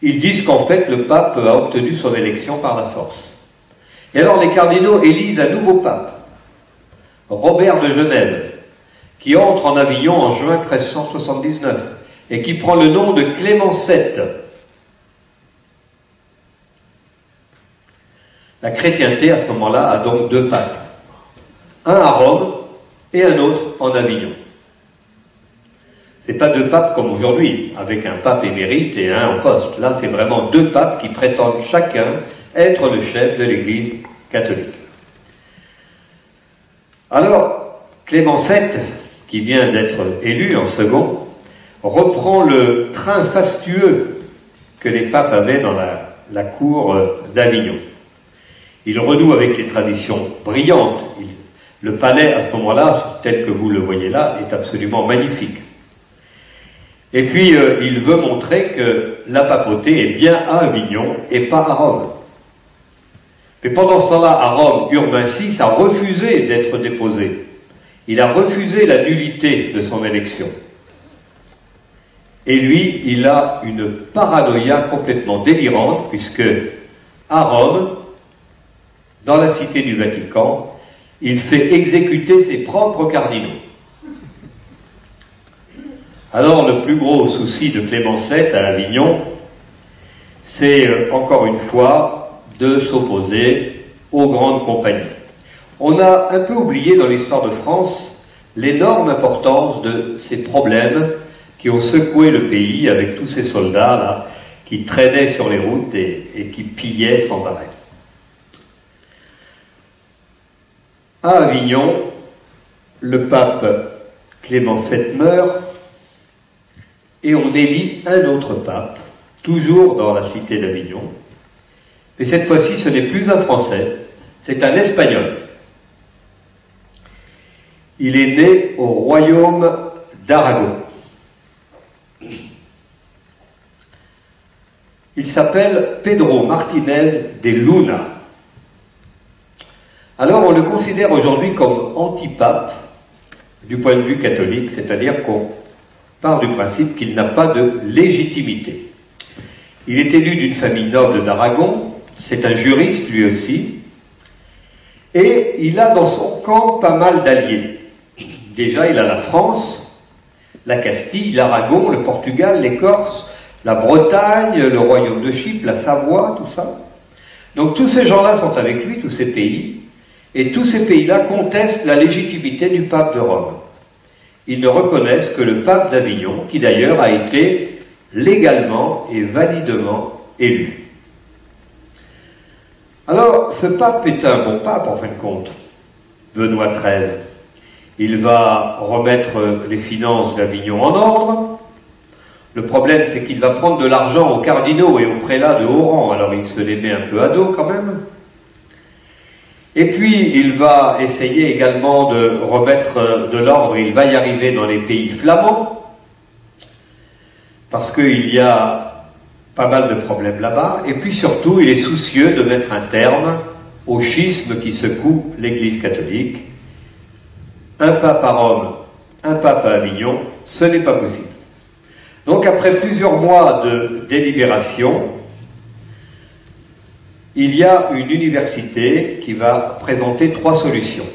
Ils disent qu'en fait le pape a obtenu son élection par la force. Et alors les cardinaux élisent un nouveau pape, Robert de Genève, qui entre en Avignon en juin 1379 et qui prend le nom de Clément VII. La chrétienté, à ce moment-là, a donc deux papes. Un à Rome et un autre en Avignon. Ce n'est pas deux papes comme aujourd'hui, avec un pape émérite et un en poste. Là, c'est vraiment deux papes qui prétendent chacun être le chef de l'Église catholique. Alors, Clément VII, qui vient d'être élu en second, reprend le train fastueux que les papes avaient dans la cour d'Avignon. Il renoue avec les traditions brillantes. Le palais, à ce moment-là, tel que vous le voyez là, est absolument magnifique. Et puis, il veut montrer que la papauté est bien à Avignon et pas à Rome. Mais pendant ce temps-là, à Rome, Urbain VI a refusé d'être déposé. Il a refusé la nullité de son élection. Et lui, il a une paranoïa complètement délirante, puisque à Rome, dans la cité du Vatican, il fait exécuter ses propres cardinaux. Alors, le plus gros souci de Clément VII à Avignon, c'est, encore une fois, de s'opposer aux grandes compagnies. On a un peu oublié dans l'histoire de France l'énorme importance de ces problèmes qui ont secoué le pays avec tous ces soldats là, qui traînaient sur les routes et qui pillaient sans arrêt. À Avignon, le pape Clément VII meurt et on élit un autre pape, toujours dans la cité d'Avignon. Et cette fois-ci, ce n'est plus un Français, c'est un Espagnol. Il est né au royaume d'Aragon. Il s'appelle Pedro Martínez de Luna. Alors on le considère aujourd'hui comme antipape du point de vue catholique, c'est-à-dire qu'on part du principe qu'il n'a pas de légitimité. Il est élu d'une famille noble d'Aragon, c'est un juriste lui aussi, et il a dans son camp pas mal d'alliés. Déjà, il a la France, la Castille, l'Aragon, le Portugal, les Corses, la Bretagne, le royaume de Chypre, la Savoie, tout ça. Donc tous ces gens-là sont avec lui, tous ces pays, et tous ces pays-là contestent la légitimité du pape de Rome. Ils ne reconnaissent que le pape d'Avignon, qui d'ailleurs a été légalement et validement élu. Alors, ce pape est un bon pape, en fin de compte, Benoît XIII. Il va remettre les finances d'Avignon en ordre. Le problème, c'est qu'il va prendre de l'argent aux cardinaux et aux prélats de haut rang, alors il se les met un peu à dos quand même. Et puis, il va essayer également de remettre de l'ordre, il va y arriver dans les pays flamands, parce qu'il y a pas mal de problèmes là-bas, et puis surtout, il est soucieux de mettre un terme au schisme qui secoue l'Église catholique. Un pape à Rome, un pape à Avignon, ce n'est pas possible. Donc après plusieurs mois de délibération, il y a une université qui va présenter trois solutions.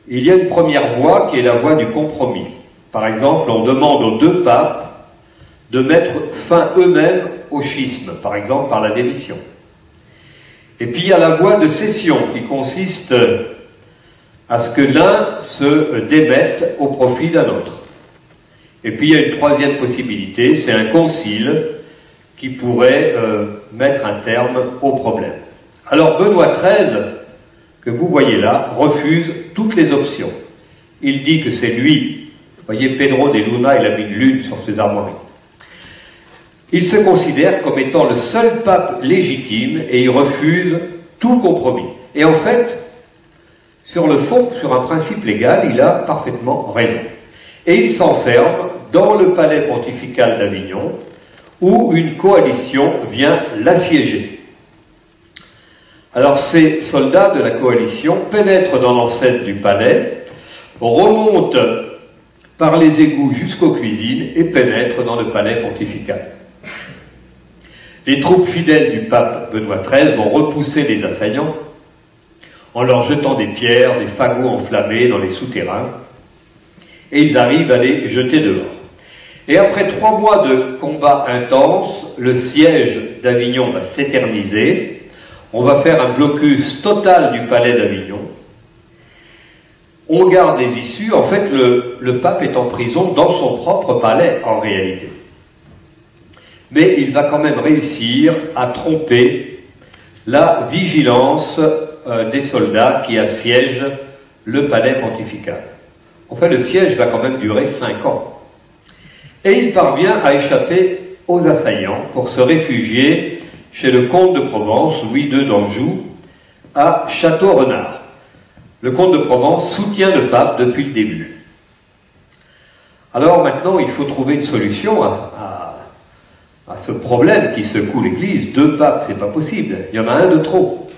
Il y a une première voie qui est la voie du compromis. Par exemple, on demande aux deux papes de mettre fin eux-mêmes au schisme, par exemple par la démission. Et puis il y a la voie de cession qui consiste à ce que l'un se démette au profit d'un autre. Et puis il y a une troisième possibilité, c'est un concile qui pourrait mettre un terme au problème. Alors Benoît XIII, que vous voyez là, refuse toutes les options. Il dit que c'est lui, vous voyez Pedro de Luna, il a mis une lune sur ses armoiries. Il se considère comme étant le seul pape légitime et il refuse tout compromis. Et en fait, sur le fond, sur un principe légal, il a parfaitement raison. Et il s'enferme dans le palais pontifical d'Avignon, où une coalition vient l'assiéger. Alors ces soldats de la coalition pénètrent dans l'enceinte du palais, remontent par les égouts jusqu'aux cuisines et pénètrent dans le palais pontifical. Les troupes fidèles du pape Benoît XIII vont repousser les assaillants en leur jetant des pierres, des fagots enflammés dans les souterrains. et ils arrivent à les jeter dehors. Et après 3 mois de combats intenses, le siège d'Avignon va s'éterniser. On va faire un blocus total du palais d'Avignon. On garde les issues. En fait, le pape est en prison dans son propre palais, en réalité. Mais il va quand même réussir à tromper la vigilance des soldats qui assiègent le palais pontifical. Enfin, le siège va quand même durer 5 ans. Et il parvient à échapper aux assaillants pour se réfugier chez le comte de Provence, Louis II d'Anjou, à Château-Renard. Le comte de Provence soutient le pape depuis le début. Alors maintenant, il faut trouver une solution à ce problème qui secoue l'Église. 2 papes, c'est pas possible, il y en a un de trop.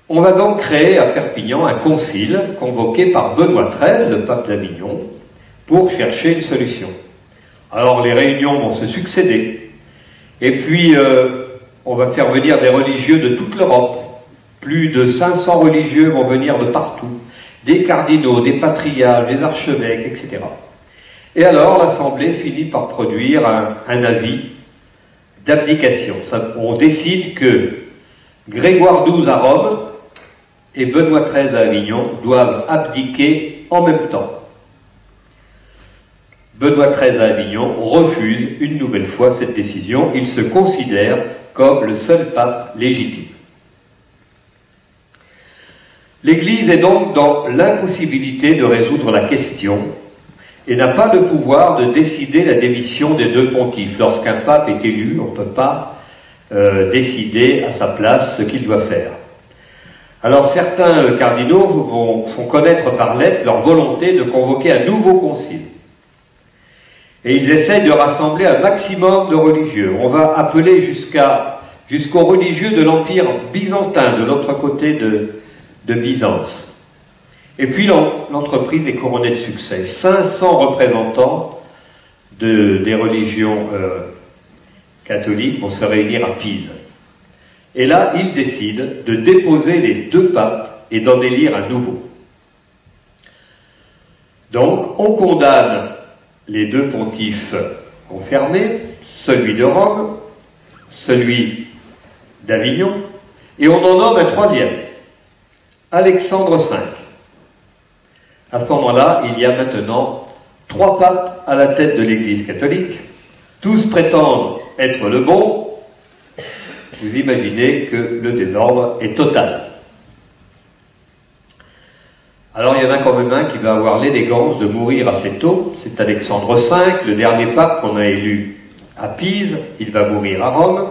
On va donc créer à Perpignan un concile convoqué par Benoît XIII, le pape d'Avignon, pour chercher une solution. Alors les réunions vont se succéder, et puis on va faire venir des religieux de toute l'Europe. Plus de 500 religieux vont venir de partout, des cardinaux, des patriarches, des archevêques, etc. Et alors l'Assemblée finit par produire un avis d'abdication. On décide que Grégoire XII à Rome et Benoît XIII à Avignon doivent abdiquer en même temps. Benoît XIII à Avignon refuse une nouvelle fois cette décision. Il se considère comme le seul pape légitime. L'Église est donc dans l'impossibilité de résoudre la question et n'a pas le pouvoir de décider la démission des 2 pontifes. Lorsqu'un pape est élu, on ne peut pas décider à sa place ce qu'il doit faire. Alors certains cardinaux font connaître par lettre leur volonté de convoquer un nouveau concile. Et ils essayent de rassembler un maximum de religieux. On va appeler jusqu'aux religieux de l'Empire byzantin, de l'autre côté de Byzance. Et puis l'entreprise est couronnée de succès. 500 représentants des religions catholiques vont se réunir à Pise. Et là, ils décident de déposer les 2 papes et d'en élire un nouveau. Donc, on condamne les 2 pontifes concernés, celui de Rome, celui d'Avignon, et on en nomme un 3e, Alexandre V. À ce moment-là, il y a maintenant 3 papes à la tête de l'Église catholique. Tous prétendent être le bon. Vous imaginez que le désordre est total. Alors il y en a quand même un qui va avoir l'élégance de mourir assez tôt. C'est Alexandre V, le dernier pape qu'on a élu à Pise. Il va mourir à Rome.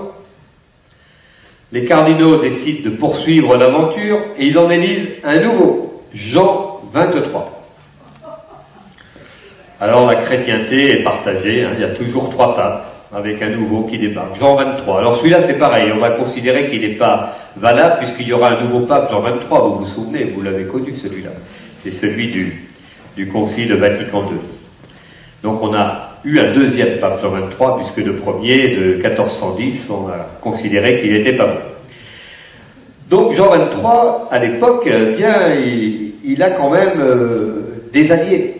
Les cardinaux décident de poursuivre l'aventure et ils en élisent un nouveau, Jean XXIII. Alors la chrétienté est partagée, hein, il y a toujours 3 papes avec un nouveau qui débarque, Jean XXIII. Alors celui-là c'est pareil, on va considérer qu'il n'est pas valable puisqu'il y aura un nouveau pape, Jean XXIII, vous vous souvenez, vous l'avez connu celui-là. C'est celui du Concile Vatican II. Donc on a eu un 2e pape, Jean XXIII, puisque le premier de 1410, on a considéré qu'il n'était pas bon. Donc Jean XXIII, à l'époque, bien, il a quand même des alliés.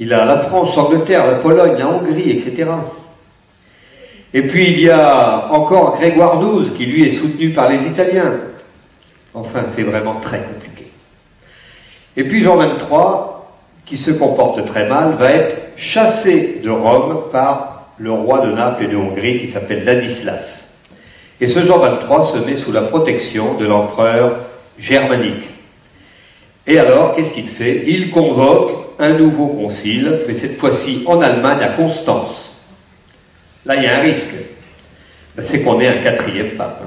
Il a la France, l'Angleterre, la Pologne, la Hongrie, etc. Et puis il y a encore Grégoire XII, qui lui est soutenu par les Italiens. Enfin, c'est vraiment très compliqué. Et puis Jean XXIII, qui se comporte très mal, va être chassé de Rome par le roi de Naples et de Hongrie, qui s'appelle Ladislas. Et ce Jean XXIII se met sous la protection de l'empereur germanique. Et alors, qu'est-ce qu'il fait? Il convoque un nouveau concile, mais cette fois-ci en Allemagne, à Constance. Là, il y a un risque. C'est qu'on ait un 4e pape.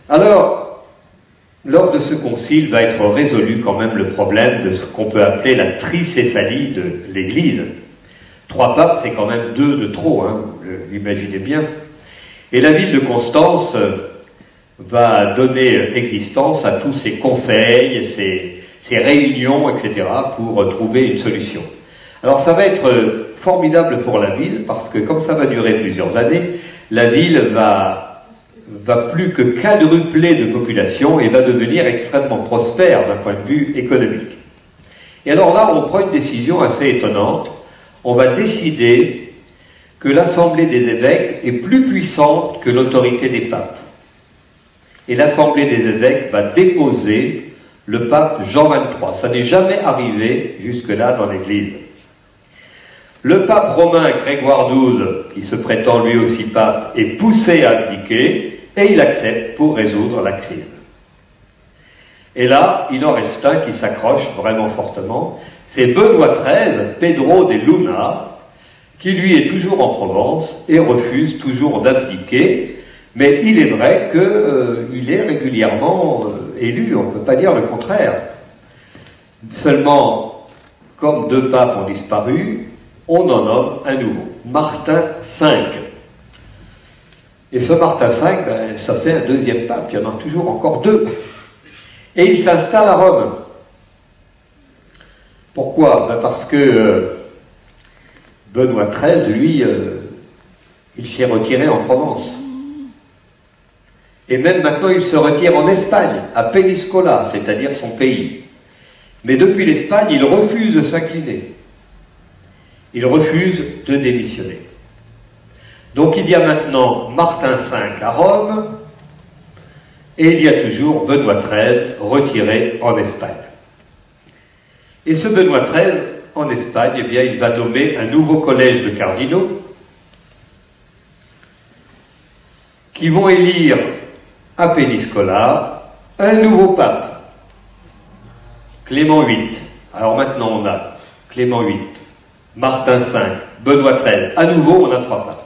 Alors, lors de ce concile va être résolu quand même le problème de ce qu'on peut appeler la tricéphalie de l'Église. 3 papes, c'est quand même 2 de trop, hein, vous l'imaginez bien. Et la ville de Constance va donner existence à tous ces conseils, ces réunions, etc., pour trouver une solution. Alors ça va être formidable pour la ville, parce que comme ça va durer plusieurs années, la ville va plus que quadrupler de population et va devenir extrêmement prospère d'un point de vue économique. Et alors là, on prend une décision assez étonnante. On va décider que l'Assemblée des évêques est plus puissante que l'autorité des papes. Et l'Assemblée des évêques va déposer le pape Jean XXIII. Ça n'est jamais arrivé jusque-là dans l'Église. Le pape romain Grégoire XII, qui se prétend lui aussi pape, est poussé à abdiquer et il accepte pour résoudre la crise. Et là, il en reste un qui s'accroche vraiment fortement, c'est Benoît XIII, Pedro de Luna, qui lui est toujours en Provence et refuse toujours d'abdiquer, mais il est vrai qu'il est régulièrement élu, on ne peut pas dire le contraire. Seulement, comme 2 papes ont disparu, on en nomme un nouveau, Martin V. Et ce Martin V, ça fait un 2e pape, il y en a toujours encore 2. Et il s'installe à Rome. Pourquoi? Parce que Benoît XIII, lui, il s'est retiré en Provence. Et même maintenant, il se retire en Espagne, à Peñíscola, c'est-à-dire son pays. Mais depuis l'Espagne, il refuse de s'incliner. Il refuse de démissionner. Donc il y a maintenant Martin V à Rome, et il y a toujours Benoît XIII retiré en Espagne. Et ce Benoît XIII, en Espagne, eh bien, il va nommer un nouveau collège de cardinaux qui vont élire à Peñíscola un nouveau pape, Clément VIII. Alors maintenant on a Clément VIII, Martin V, Benoît XIII. À nouveau on a 3 papes.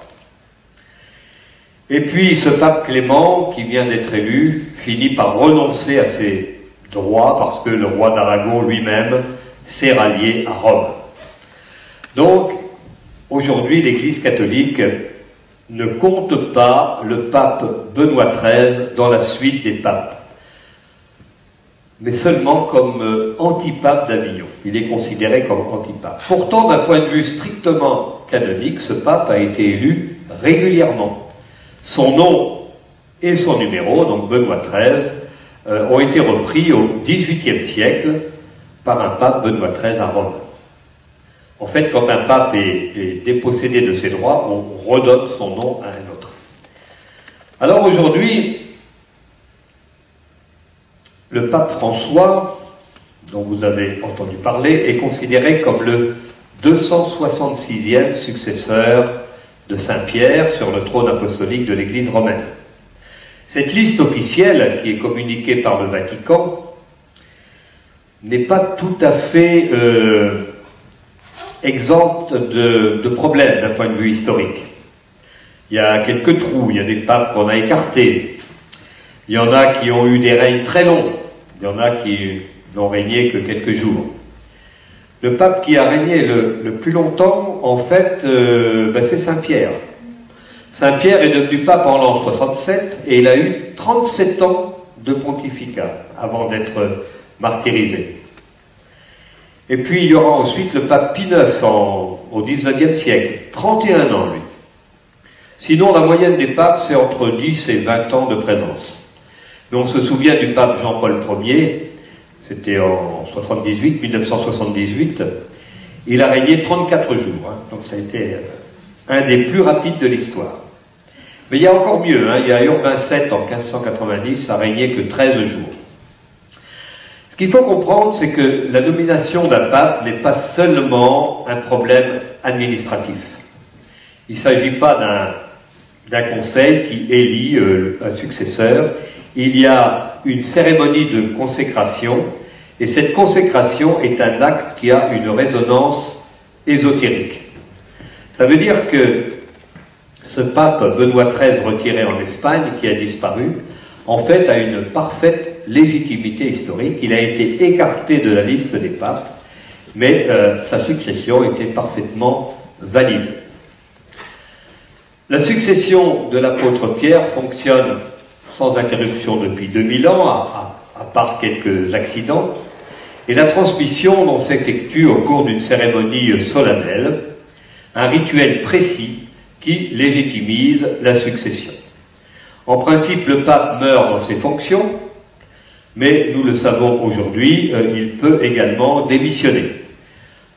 Et puis ce pape Clément, qui vient d'être élu, finit par renoncer à ses droits parce que le roi d'Aragon lui-même s'est rallié à Rome. Donc, aujourd'hui, l'Église catholique ne compte pas le pape Benoît XIII dans la suite des papes, mais seulement comme antipape d'Avignon. Il est considéré comme antipape. Pourtant, d'un point de vue strictement canonique, ce pape a été élu régulièrement. Son nom et son numéro, donc Benoît XIII, ont été repris au XVIIIe siècle par un pape Benoît XIII à Rome. En fait, quand un pape est dépossédé de ses droits, on redonne son nom à un autre. Alors aujourd'hui, le pape François, dont vous avez entendu parler, est considéré comme le 266e successeur de Saint-Pierre sur le trône apostolique de l'Église romaine. Cette liste officielle, qui est communiquée par le Vatican, n'est pas tout à fait exempte de problèmes d'un point de vue historique. Il y a quelques trous, il y a des papes qu'on a écartés, il y en a qui ont eu des règnes très longs, il y en a qui n'ont régné que quelques jours. Le pape qui a régné le plus longtemps, en fait, c'est Saint-Pierre. Saint-Pierre est devenu pape en l'an 67 et il a eu 37 ans de pontificat avant d'être martyrisé. Et puis il y aura ensuite le pape Pie IX au XIXe siècle, 31 ans lui. Sinon, la moyenne des papes, c'est entre 10 et 20 ans de présence. Mais on se souvient du pape Jean-Paul Ier, c'était en 1978, il a régné 34 jours, donc ça a été un des plus rapides de l'histoire. Mais il y a encore mieux, il y a Urbain VII en 1590, a régné que 13 jours. Ce qu'il faut comprendre, c'est que la nomination d'un pape n'est pas seulement un problème administratif. Il ne s'agit pas d'un conseil qui élit un successeur. Il y a une cérémonie de consécration, et cette consécration est un acte qui a une résonance ésotérique. Ça veut dire que ce pape Benoît XIII retiré en Espagne, qui a disparu, en fait a une parfaite légitimité historique. Il a été écarté de la liste des papes, mais sa succession était parfaitement valide. La succession de l'apôtre Pierre fonctionne sans interruption depuis 2000 ans, à part quelques accidents, et la transmission dont s'effectue au cours d'une cérémonie solennelle, un rituel précis qui légitimise la succession. En principe, le pape meurt dans ses fonctions, mais nous le savons aujourd'hui, il peut également démissionner.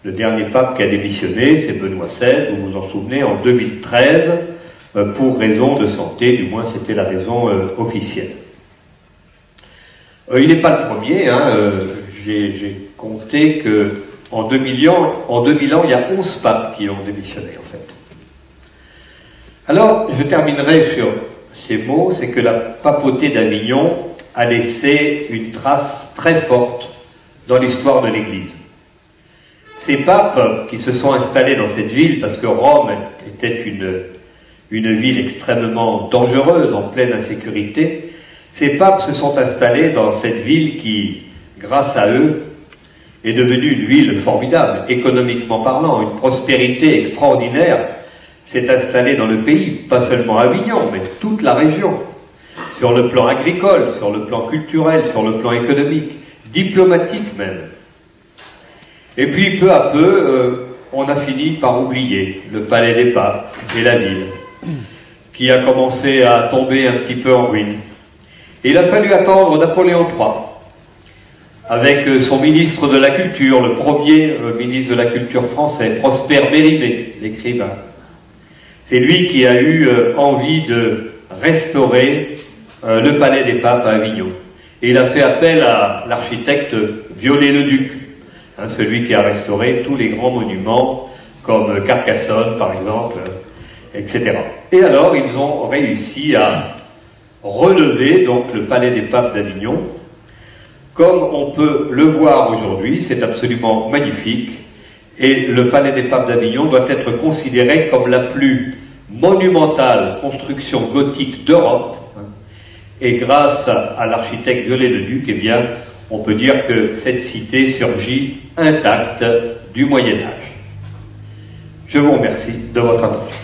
Le dernier pape qui a démissionné, c'est Benoît XVI, vous vous en souvenez, en 2013, pour raison de santé, du moins c'était la raison officielle. Il n'est pas le premier, hein, j'ai compté qu'en 2000 ans, il y a 11 papes qui ont démissionné en fait. Alors, je terminerai sur ces mots, c'est que la papauté d'Avignon a laissé une trace très forte dans l'histoire de l'Église. Ces papes qui se sont installés dans cette ville, parce que Rome était une ville extrêmement dangereuse, en pleine insécurité, ces papes se sont installés dans cette ville qui, grâce à eux, est devenue une ville formidable, économiquement parlant, une prospérité extraordinaire s'est installée dans le pays, pas seulement Avignon, mais toute la région, sur le plan agricole, sur le plan culturel, sur le plan économique, diplomatique même. Et puis, peu à peu, on a fini par oublier le palais des papes et la ville, qui a commencé à tomber un petit peu en ruine. Et il a fallu attendre Napoléon III, avec son ministre de la Culture, le premier ministre de la Culture français, Prosper Mérimée, l'écrivain. C'est lui qui a eu envie de restaurer le palais des papes à Avignon. Et il a fait appel à l'architecte Viollet-le-Duc, hein, celui qui a restauré tous les grands monuments, comme Carcassonne par exemple, etc. Et alors ils ont réussi à relever donc le palais des papes d'Avignon. Comme on peut le voir aujourd'hui, c'est absolument magnifique. Et le palais des papes d'Avignon doit être considéré comme la plus monumentale construction gothique d'Europe. Et grâce à l'architecte Viollet-le-Duc, eh bien, on peut dire que cette cité surgit intacte du Moyen-Âge. Je vous remercie de votre attention.